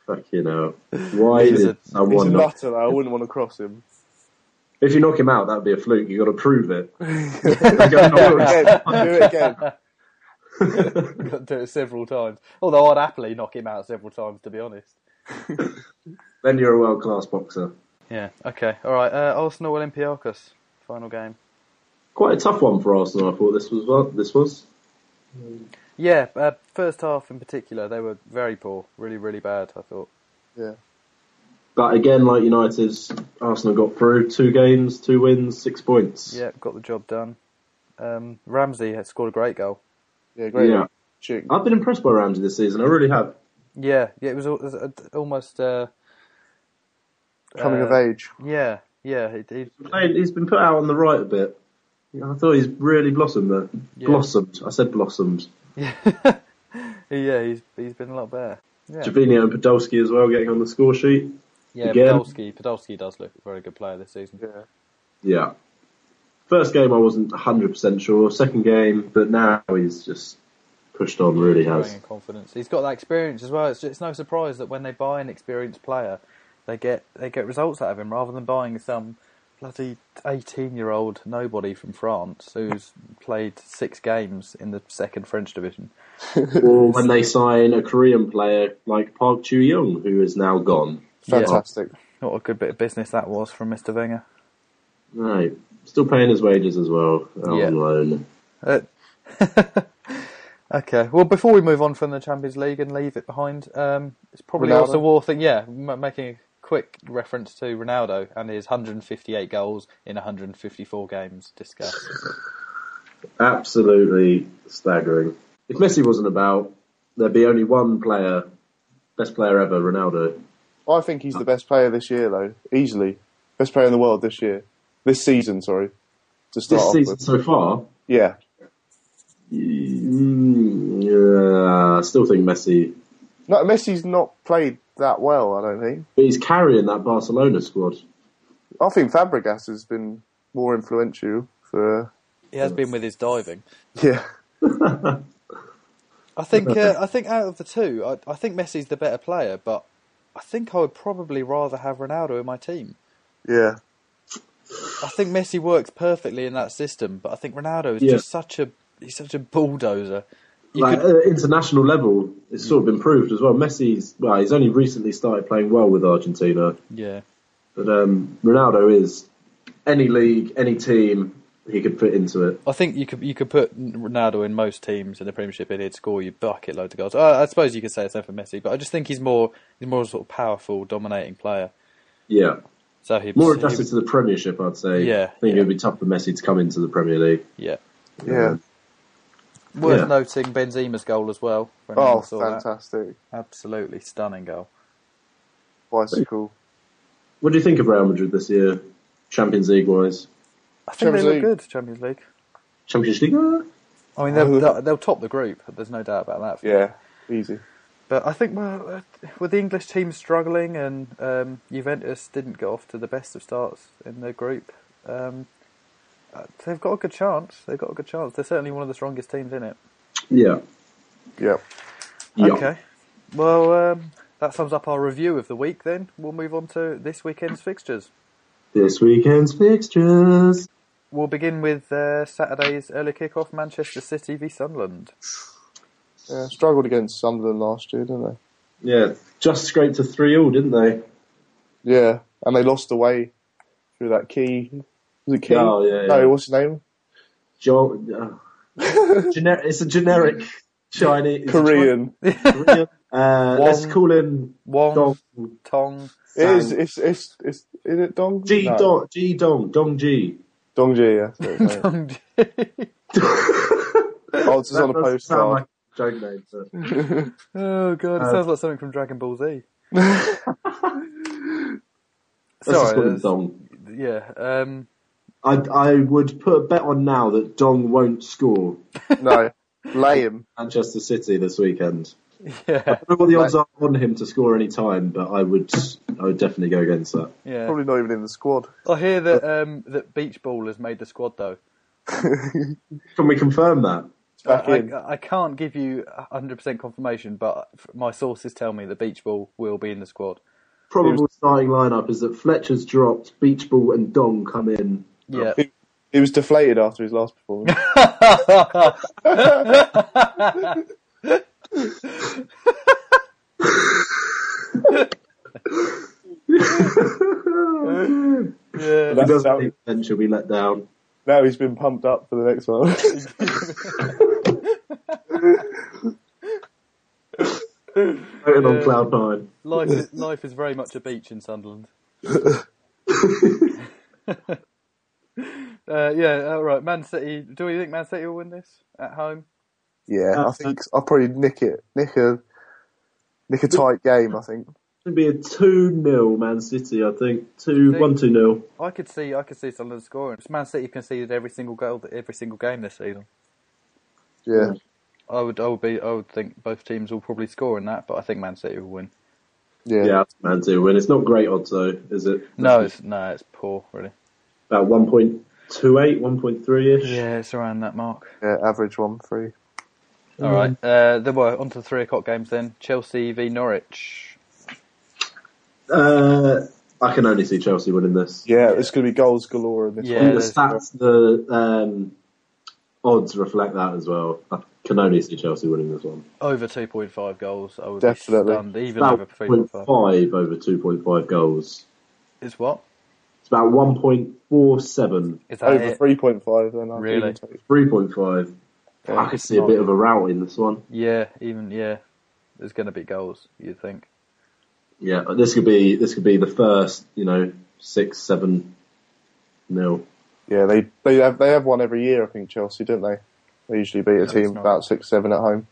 Fucking hell. Why did someone He's a nutter, though. I wouldn't want to cross him. If you knock him out, that'd be a fluke. You've got to prove it. Do it again. Got to do it several times. Although I'd happily knock him out several times, to be honest. Then you're a world-class boxer. Yeah, okay. All right, Arsenal Olympiacos, final game. Quite a tough one for Arsenal, I thought this was. Yeah, first half in particular, they were very poor. Really, really bad, I thought. Yeah. But again, like United's, Arsenal got through 2 games, 2 wins, 6 points. Yeah, got the job done. Ramsey had scored a great goal. Yeah, great. Yeah. Chick. I've been impressed by Ramsey this season, I really have. Yeah, it was almost... Coming of age. Yeah. He's been put out on the right a bit. I thought he's really blossomed there. Yeah. Blossomed. I said blossomed. Yeah, he's been a lot better. Yeah. Jovino and Podolski as well getting on the score sheet. Yeah, Podolski does look a very good player this season. Yeah. First game I wasn't 100% sure. Second game, but now he's just pushed on. Really has. In confidence. He's got that experience as well. It's no surprise that when they buy an experienced player, they get results out of him rather than buying some bloody 18-year-old nobody from France who's played 6 games in the second French division. Or when they sign a Korean player like Park Chu-young, who is now gone. Fantastic. Yeah. What a good bit of business that was from Mr. Wenger. Right. Still paying his wages as well. On loan. Okay. Well, before we move on from the Champions League and leave it behind, it's probably Ronaldo. also worth making a quick reference to Ronaldo and his 158 goals in 154 games. Discuss. Absolutely staggering. If Messi wasn't about, there'd be only one player, best player ever, Ronaldo. I think he's the best player this year, though. Easily. Best player in the world this year. This season, sorry. To start this off season with. so far? Yeah. I still think Messi... No, Messi's not played that well, I don't think. But he's carrying that Barcelona squad. I think Fabregas has been more influential for... He has been with his diving. Yeah. I think out of the two, I think Messi's the better player, but I think I would probably rather have Ronaldo in my team. Yeah. I think Messi works perfectly in that system, but I think Ronaldo is just such a bulldozer. International level, it's sort of improved as well. Messi's, he's only recently started playing well with Argentina. Yeah. But Ronaldo is any league, any team, he could fit into it. I think you could put Ronaldo in most teams in the Premiership and he'd score you bucket loads of goals. I suppose you could say the same for Messi, but I just think he's more sort of powerful, dominating player. Yeah. So more adjusted to the Premiership, I'd say. Yeah. I think it would be tough for Messi to come into the Premier League. Yeah. Yeah. Worth noting Benzema's goal as well. Oh, fantastic. Absolutely stunning goal. Bicycle. What do you think of Real Madrid this year, Champions League-wise? I think they look good, Champions League. Champions League? I mean, they'll top the group. There's no doubt about that. Yeah, easy. But I think, with the English team struggling and Juventus didn't get off to the best of starts in the group, they've got a good chance. They're certainly one of the strongest teams in it. Yeah. Yeah. Okay. Well, that sums up our review of the week then. We'll move on to this weekend's fixtures. We'll begin with Saturday's early kick-off, Manchester City v Sunderland. Yeah, struggled against Sunderland last year, didn't they? Yeah, just scraped to 3-3, didn't they? Yeah, and they lost away through that key. Was it Key? Oh, yeah. No, what's his name? It's a generic Chinese. Korean. Korean. Let's call him Wong, Dong. Tong. Is it Dong? G No. Dong. G Dong. Dong G. Dongji, yeah. Tong. Oh, it's just on a That doesn't sound postcard. like a joke name. But... Oh god, it sounds like something from Dragon Ball Z. Let's just call him Dong. Yeah. I would put a bet on now that Dong won't score No, lay him. Manchester City this weekend. Yeah. I don't know what the odds are on him to score any time, but I would definitely go against that. Yeah. Probably not even in the squad. I hear that that Beach Ball has made the squad though. Can we confirm that? Back in. I can't give you 100% confirmation, but my sources tell me that Beach Ball will be in the squad. Probable starting lineup is that Fletcher's dropped, Beach Ball and Dong come in. Yeah. He was deflated after his last performance. Yeah. If he doesn't think then she'll be let down. Now he's been pumped up for the next one. Floating on cloud nine. Life is very much a beach in Sunderland. Yeah, all right. Man City. Do we think Man City will win this at home? Yeah, I think I'll probably nick a tight game. I think It'll be a 2-0 Man City, I think. 1-2-0. I could see Sunderland scoring. Man City conceded every single goal, every single game this season. yeah. I would think both teams will probably score in that, but I think Man City will win. Yeah, Man City will win. It's not great odds though, is it? No, it's poor, really. About 1.28, 1.3-ish. Yeah, it's around that mark. Yeah, average 1-3. All right. Then we're on to the 3 o'clock games then. Chelsea v Norwich. I can only see Chelsea winning this. Yeah, it's going to be goals galore in this Yeah, one. The stats, the odds reflect that as well. I can only see Chelsea winning this one. Over 2.5 goals. I would Definitely. be stunned, even About over 3.5. 0.5 over 2.5 goals. Is what? It's about 1.47. Is that Over it? 3.5 then. I'll Really? even take. 3.5. Yeah, I could see a bit of a rout in this one. Yeah, there's going to be goals, you'd think. Yeah, this could be the first, 6-7-0. Yeah, they have one every year. I think Chelsea, don't they? They usually beat a team about 6-7 at home.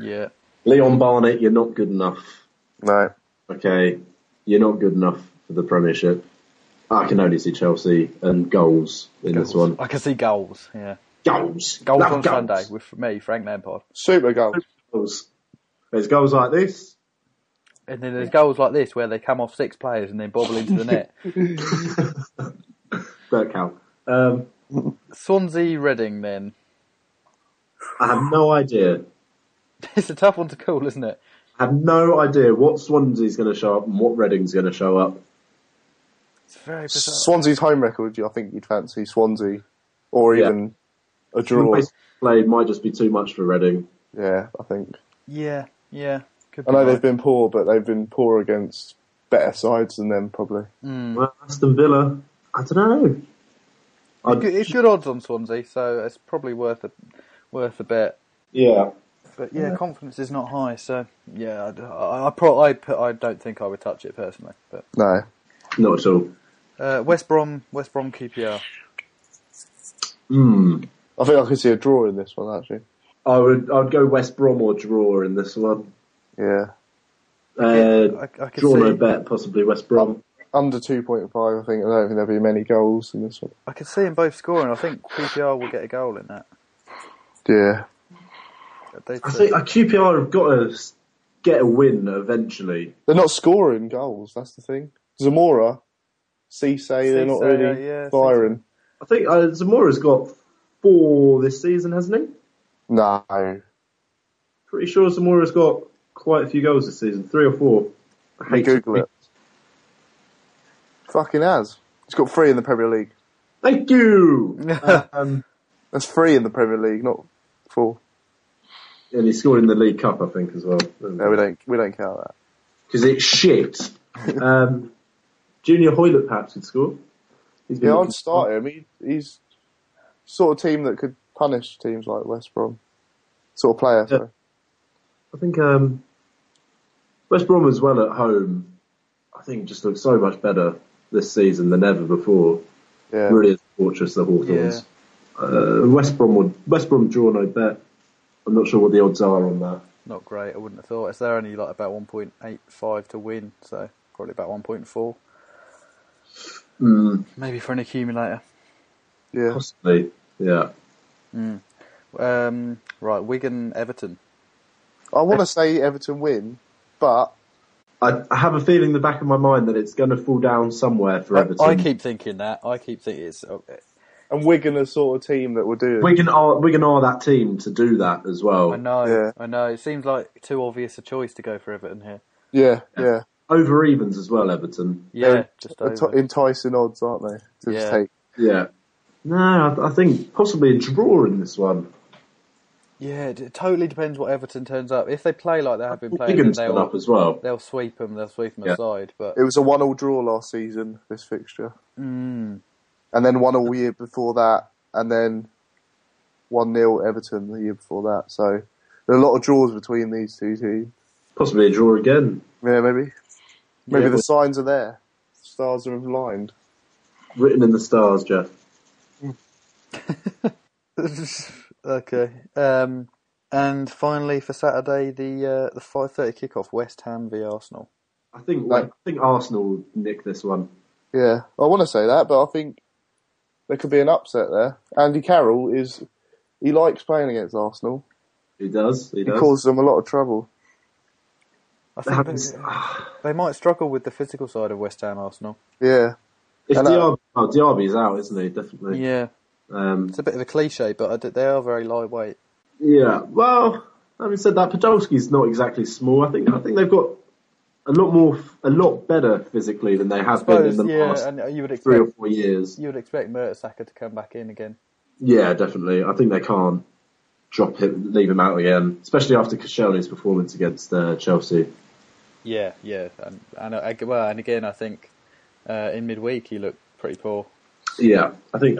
Yeah. Leon Barnett, you're not good enough. No. Okay, you're not good enough for the Premiership. I can only see Chelsea and goals in this one. I can see goals, yeah. Goals! Goals Love on Sunday with me, Frank Lampard. Super goals. Goals. There's goals like this. And then there's goals like this where they come off 6 players and then bobble into the net. Don't count. Swansea Reading then. I have no idea. It's a tough one to call, isn't it? I have no idea what Swansea's going to show up and what Reading's going to show up. It's very bizarre. Swansea's home record, I think you'd fancy Swansea. Or even a draw. The played might just be too much for Reading. Yeah, I think. Yeah. Could I be know right. they've been poor, but they've been poor against better sides than them, probably. Well, Aston Villa, I don't know. It's good odds on Swansea, so it's probably worth a bet. Yeah. But confidence is not high, so yeah, I don't think I would touch it personally. But No. Not at all. West Brom QPR. I think I could see a draw in this one, actually. I'd go West Brom or draw in this one. Yeah. I could Draw see, no bet, possibly West Brom. Under 2.5, I think. I don't think there'll be many goals in this one. I could see them both scoring. I think QPR will get a goal in that. Yeah. I think QPR have got to get a win eventually. They're not scoring goals, that's the thing. Zamora, Cisse, they're not really firing. I think Zamora's got 4 this season, hasn't he? No. Pretty sure Zamora's got quite a few goals this season, 3 or 4. I hate Google it. Fucking has. He's got 3 in the Premier League. Thank you! That's 3 in the Premier League, not 4. And he scored in the League Cup, I think, as well. No, we don't count that. Because it's shit. Junior Hoylett perhaps could score. Yeah, I'd start him. He's sort of team that could punish teams like West Brom. Sort of player, sorry. I think West Brom as well at home, I think just looks so much better this season than ever before. Yeah. Really is a fortress, the Hawthorns. Yeah. West Brom draw no bet. I'm not sure what the odds are on that. Not great, I wouldn't have thought. It's they're only like about 1.85 to win, so probably about 1.4. Maybe for an accumulator. Yeah. Possibly, yeah. Right, Wigan, Everton. I want to say Everton win, but I have a feeling in the back of my mind that it's going to fall down somewhere for Everton. I keep thinking that. I keep thinking it's... And Wigan are sort of team that will do it. Wigan are that team to do that as well. I know, Yeah. I know. It seems like too obvious a choice to go for Everton here. Yeah. Over evens as well, Everton. Yeah, just over. Enticing odds, aren't they? To Yeah. take. Yeah. No, I think possibly a draw in this one. Yeah, it totally depends what Everton turns up. If they play like they have been playing, Wigan turn up as well. They'll sweep them. They'll sweep them Yeah. aside. But It was a 1-1 draw last season, this fixture. And then 1-1 year before that, and then 1-0 Everton the year before that. So there are a lot of draws between these two teams. Possibly a draw again. Yeah, maybe. Maybe Yeah, the signs are there. Stars are aligned. Written in the stars, Jeff. okay. And finally for Saturday, the 5:30 kickoff, West Ham v Arsenal. I think Arsenal will nick this one. Yeah, I want to say that, but I think there could be an upset there. Andy Carroll he likes playing against Arsenal. He does. He causes them a lot of trouble. I think they might struggle with the physical side of West Ham Arsenal. Yeah. If Diaby's out, isn't he? Definitely. Yeah. It's a bit of a cliche, but they are very lightweight. Yeah. Well, having said that, Podolski's not exactly small. I think they've got a lot better physically than they have been in the past and you would expect, 3 or 4 years. You would expect Mertesacker to come back in again. Yeah, definitely. I think they can't leave him out again, especially after Koscielny's performance against Chelsea. Yeah, and again, I think in midweek he looked pretty poor. Yeah, I think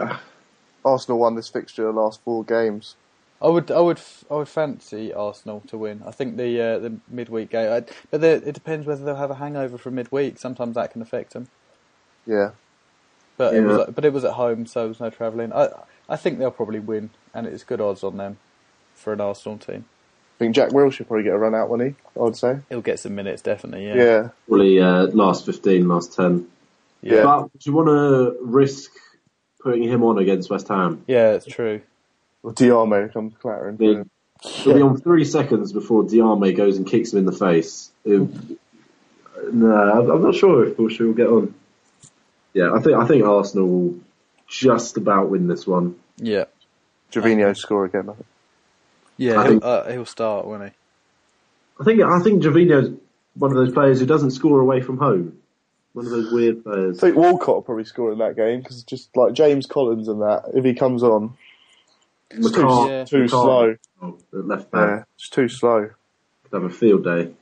Arsenal won this fixture the last 4 games. I would fancy Arsenal to win. I think the midweek game, but it depends whether they'll have a hangover from midweek. Sometimes that can affect them. Yeah, but it was at home, so there was no travelling. I think they'll probably win, and it's good odds on them for an Arsenal team. I think Jack Wilshere should probably get a run out, won't he? I would say He'll get some minutes, definitely. Yeah. Probably last 15, last 10. Yeah. But do you want to risk putting him on against West Ham? Yeah, it's true. Well, Diarme comes clattering. He'll be on 3 seconds before Diarme goes and kicks him in the face. No, I'm not sure if Wilshere will get on. Yeah, I think Arsenal will just about win this one. Yeah. Gervinho score again, I think. Yeah, he'll start, won't he? I think Gervinho's one of those players who doesn't score away from home. One of those weird players. I think Walcott will probably score in that game, because just like James Collins and that, if he comes on, it's too slow. Oh, left back. Yeah, it's too slow. Could have a field day.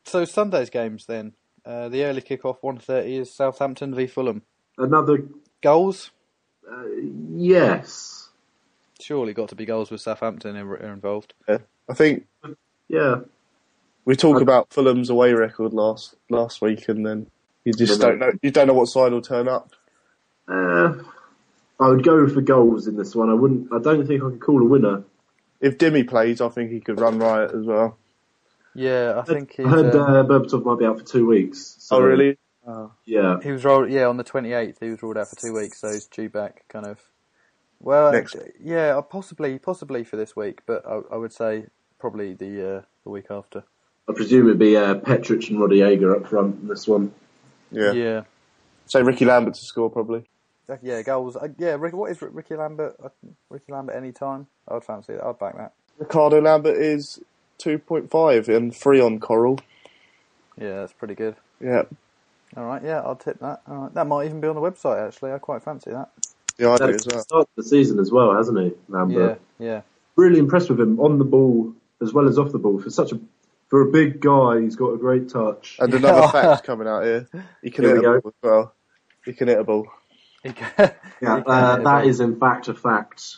So Sunday's games then. The early kick-off, 1:30, is Southampton v Fulham. Another... Goals? Yes. Surely got to be goals with Southampton involved. Yeah. I think... Yeah. We talked about Fulham's away record last week, and then you just don't know. You don't know what side will turn up. I would go for goals in this one. I don't think I could call a winner. If Dimmy plays, I think he could run riot as well. Yeah, I think he's... I heard Berbatov might be out for 2 weeks. So, oh, really? Yeah. He was ruled, on the 28th. He was ruled out for 2 weeks, so he's due back kind of... Well, possibly for this week, but I would say probably the week after. I presume it'd be Petric and Roddy Ager up front in this one. Yeah. Say Ricky Lambert to score, probably. Yeah, goals. What is Ricky Lambert? Ricky Lambert any time? I'd fancy that. I'd back that. Ricardo Lambert is 2.5 and 3 on Coral. Yeah, that's pretty good. Yeah. All right, yeah, I'll tip that. All right. That might even be on the website, actually. I quite fancy that. Yeah, I do as well. Started the season as well, hasn't he, Lambert? Yeah. Really impressed with him on the ball as well as off the ball. For a big guy, he's got a great touch. And another fact coming out here. He can hit a ball as well. He can hit a ball. That is in fact a fact.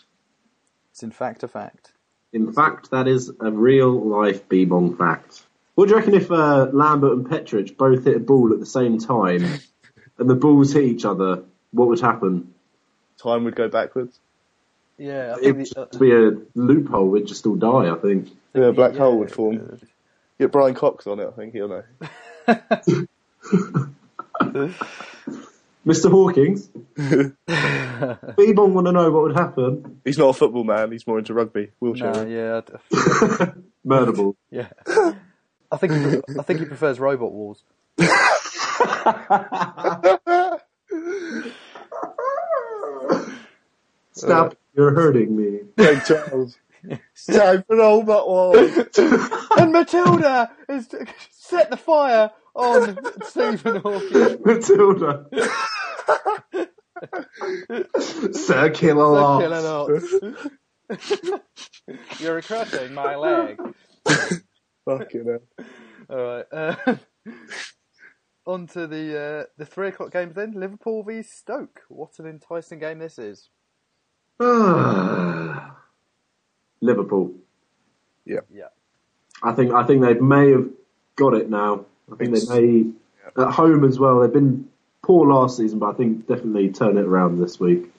It's in fact a fact. In fact, that is a real-life Bebong fact. What do you reckon if Lambert and Petric both hit a ball at the same time, and the balls hit each other, what would happen? Time would go backwards. Yeah, I It think would be a loophole, we'd just all die, I think. Yeah, a black hole would form. Get Brian Cox on it, I think he'll know. Mr. Hawkins? Bebong want to know what would happen. He's not a football man, he's more into rugby. Wheelchair. Yeah. Murder ball. Yeah. I think he prefers robot wars. Stop, you're hurting me. Hey, Charles. It's time for robot wars. And Matilda is set the fire on Stephen Hawking. Matilda. Circular arts. You're crushing my leg. Fucking hell. Alright. On to the 3 o'clock games then. Liverpool v Stoke. What an enticing game this is. Liverpool. Yeah. I think they may have got it now. I think they may at home as well. They've been poor last season, but I think definitely turn it around this week.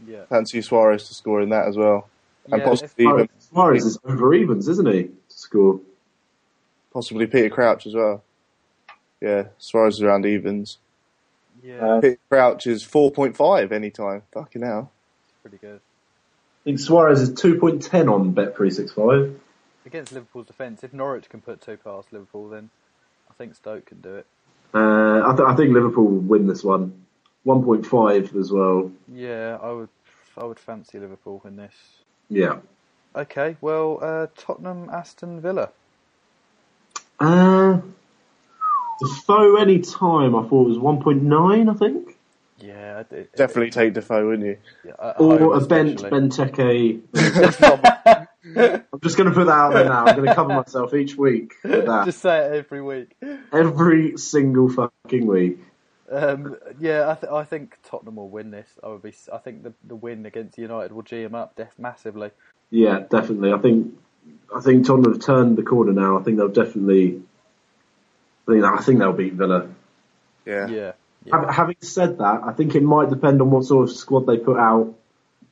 Yeah. Fancy Suarez to score in that as well. And possibly even Suarez is over evens, isn't he? To score. Possibly Peter Crouch as well. Yeah, Suarez is around evens. Yeah. Peter Crouch is 4.5 anytime. Fucking hell. Pretty good. I think Suarez is 2.10 on Bet365. Against Liverpool's defence, if Norwich can put 2 past Liverpool, then I think Stoke can do it. I think Liverpool will win this one. 1.5 as well. Yeah, I would fancy Liverpool in this. Yeah. Okay, well, Tottenham, Aston Villa. Defoe any time, I thought was 1.9, I think. Yeah, Definitely take Defoe, wouldn't you? Yeah, or a Benteke. I'm just going to put that out there now. I'm going to cover myself each week with that. Just say it every week. Every single fucking week. Yeah, I think Tottenham will win this. I think the win against United will G them up massively. Yeah, definitely. I think Tottenham have turned the corner now. I think they'll definitely. I think they'll beat Villa. Yeah. Having said that, I think it might depend on what sort of squad they put out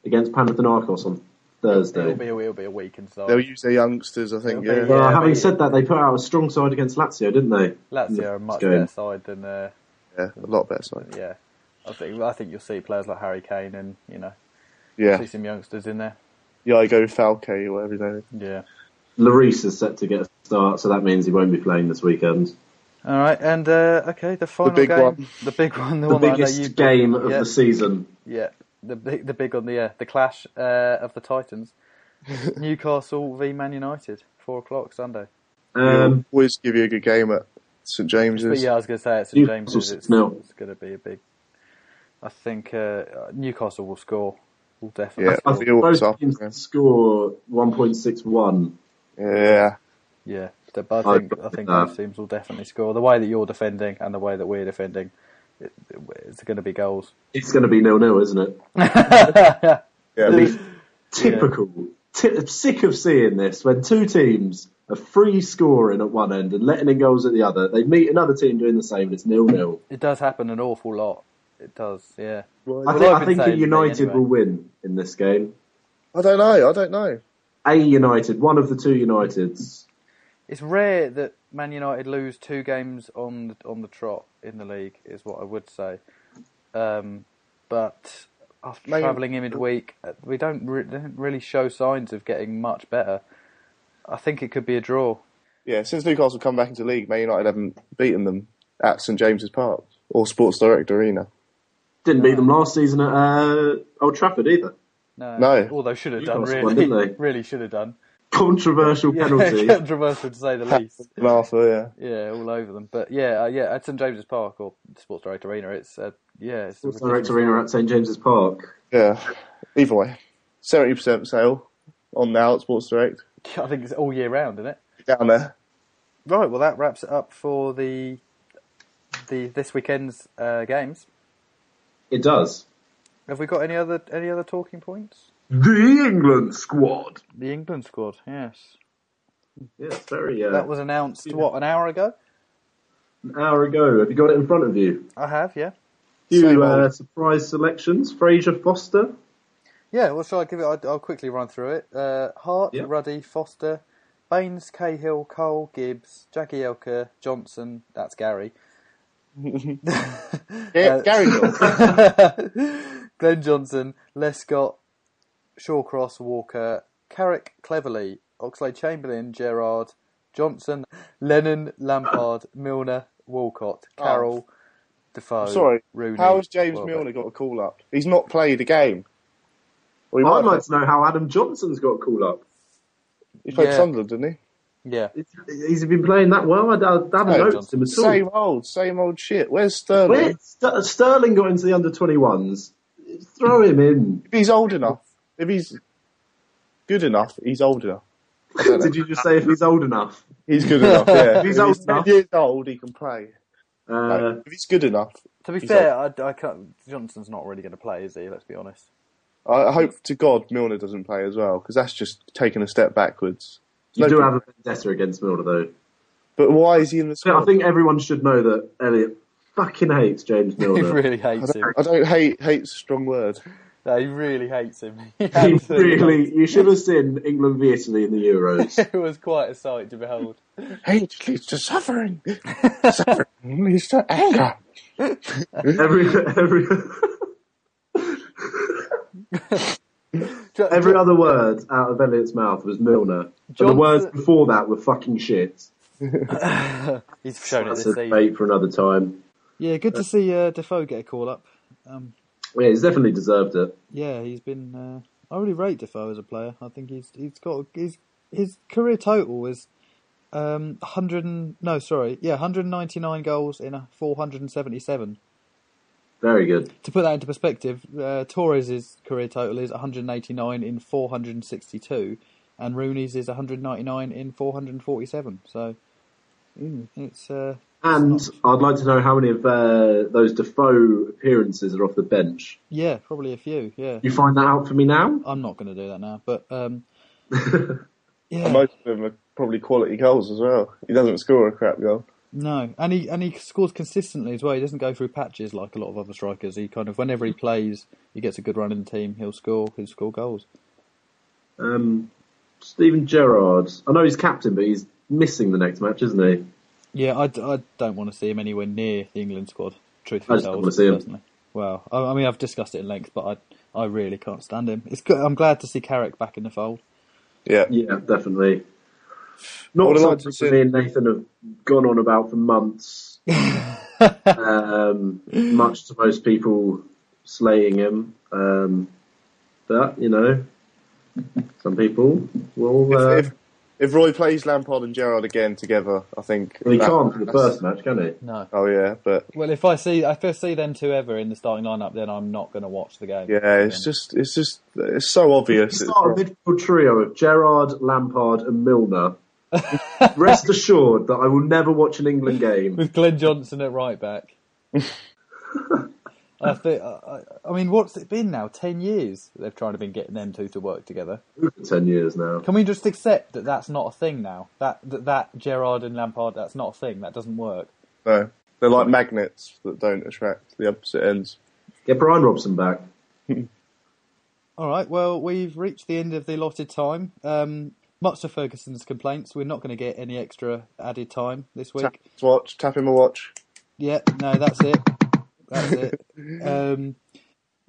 against Panathinaikos on Thursday. It'll be a weekend start. They'll use their youngsters, I think. Yeah. Well, having said that, they put out a strong side against Lazio, didn't they? Lazio are a much better side than. Yeah, a lot better side. Yeah, I think you'll see players like Harry Kane and see some youngsters in there. Iago Falque or whatever his name is. Yeah. Lloris is set to get a start, so that means he won't be playing this weekend. All right, and the final big game, one. the big one, the biggest game of the season. Yeah, the big one, the clash of the Titans, Newcastle v Man United, 4 o'clock Sunday. Always give you a good game at St James's. But yeah, I was going to say at St James's, it's going to be a big. I think Newcastle will score. Will definitely. Yeah, both teams score 1.61. Yeah. Yeah. But I think both teams will definitely score. The way that you're defending and the way that we're defending, it's going to be goals. It's going to be 0-0, isn't it? It'll be typical. Sick of seeing this when two teams are free scoring at one end and letting in goals at the other. They meet another team doing the same and it's 0-0. It does happen an awful lot. It does, yeah. I think United will win in this game. I don't know. A United, one of the two Uniteds. It's rare that Man United lose 2 games on the trot in the league, is what I would say. But after travelling in midweek, we don't really show signs of getting much better. I think it could be a draw. Yeah, since Newcastle come back into the league, Man United haven't beaten them at St James's Park or Sports Direct Arena. Didn't beat them last season at Old Trafford either. No. Although should have Newcastle done, won, didn't they? really should have done. Controversial penalty. Controversial to say the least. Arthur, yeah, all over them. But yeah, at St James's Park or Sports Direct Arena, it's Sports Direct Arena at St James's Park. Yeah, either way, 70% sale on now at Sports Direct. I think it's all year round, isn't it? Down there. Right. Well, that wraps it up for the this weekend's games. It does. Have we got any other talking points? The England squad. The England squad, yes. Yes, very. That was announced, an hour ago? An hour ago. Have you got it in front of you? I have, yeah. Few surprise selections. Fraser Foster. Yeah, well, shall I give it? I'll quickly run through it. Hart, Ruddy, Foster, Baines, Cahill, Cole, Gibbs, Jagielka, Johnson. That's Gary. Gary Glenn Johnson, Lescott, Shawcross, Walker, Carrick, Cleverley, Oxlade-Chamberlain, Gerrard, Johnson, Lennon, Lampard, Milner, Walcott, Carroll, Defoe, Sorry, Rooney. how has James Milner got a call up? He's not played a game. I'd like to know how Adam Johnson's got a call up. He played Sunderland, didn't he? Yeah. He's been playing that well? I haven't noticed him at all. Same old shit. Where's Sterling? Sterling got into the under-21s. Throw him in. If he's old enough. If he's good enough, he's old enough. Did you just say if he's old enough? He's good enough, yeah. If he's old enough. 10 years old, he can play. If he's good enough. To be fair, I can't, Johnson's not really going to play, is he? Let's be honest. I hope to God Milner doesn't play as well, because that's just taking a step backwards. You do have a vendetta against Milner, though. But why is he in the squad? I think everyone should know that Elliot fucking hates James Milner. He really hates him. I don't hate's a strong word. No, he really hates him. You should have seen England v Italy in the Euros. It was quite a sight to behold. Hate leads to suffering. Suffering leads to anger. Every other word out of Elliot's mouth was Milner. But the words before that were fucking shit. He's shown it this season. Debate for another time. Yeah, good to see Defoe get a call up. Yeah, he's definitely deserved it. Yeah, he's been. I really rate Defoe as a player. I think he's got his career total is 199 goals in 477. Very good. To put that into perspective, Torres' career total is 189 in 462, and Rooney's is 199 in 447. So it's. And I'd like to know how many of those Defoe appearances are off the bench. Yeah, probably a few. Yeah. You find that out for me now? I'm not going to do that now, but yeah. And most of them are probably quality goals as well. He doesn't score a crap goal. No, and he scores consistently as well. He doesn't go through patches like a lot of other strikers. He kind of, whenever he plays, he gets a good run in the team. He'll score goals. Steven Gerrard. I know he's captain, but he's missing the next match, isn't he? Yeah, I don't want to see him anywhere near the England squad. Truthfully, I just don't want to see him. Personally. Well, I mean, I've discussed it in length, but I really can't stand him. It's good. I'm glad to see Carrick back in the fold. Yeah, definitely. Not something me and Nathan have gone on about for months. Much to most people slaying him. But, some people will... If Roy plays Lampard and Gerrard again together, I think... Well, he can't for the first match, can he? No. Oh, yeah, but... Well, if I see them two ever in the starting lineup, then I'm not going to watch the game. Yeah, it's so obvious. Start a midfield trio of Gerrard, Lampard and Milner. Rest assured that I will never watch an England game. With Glenn Johnson at right back. I mean, what's it been now? 10 years they've tried to been getting them two to work together. 10 years now. Can we just accept that that's not a thing now? That Gerrard and Lampard, that's not a thing. That doesn't work. No, they're like magnets that don't attract the opposite ends. Get Brian Robson back. All right. Well, we've reached the end of the allotted time. Much to Ferguson's complaints, we're not going to get any extra added time this week. Tap him a watch. Yeah, no, that's it. That's it.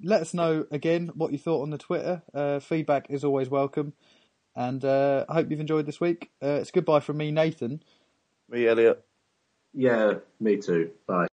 Let us know again what you thought on the Twitter. Feedback is always welcome. And I hope you've enjoyed this week. It's goodbye from me, Nathan. Me, Elliot. Yeah, me too. Bye.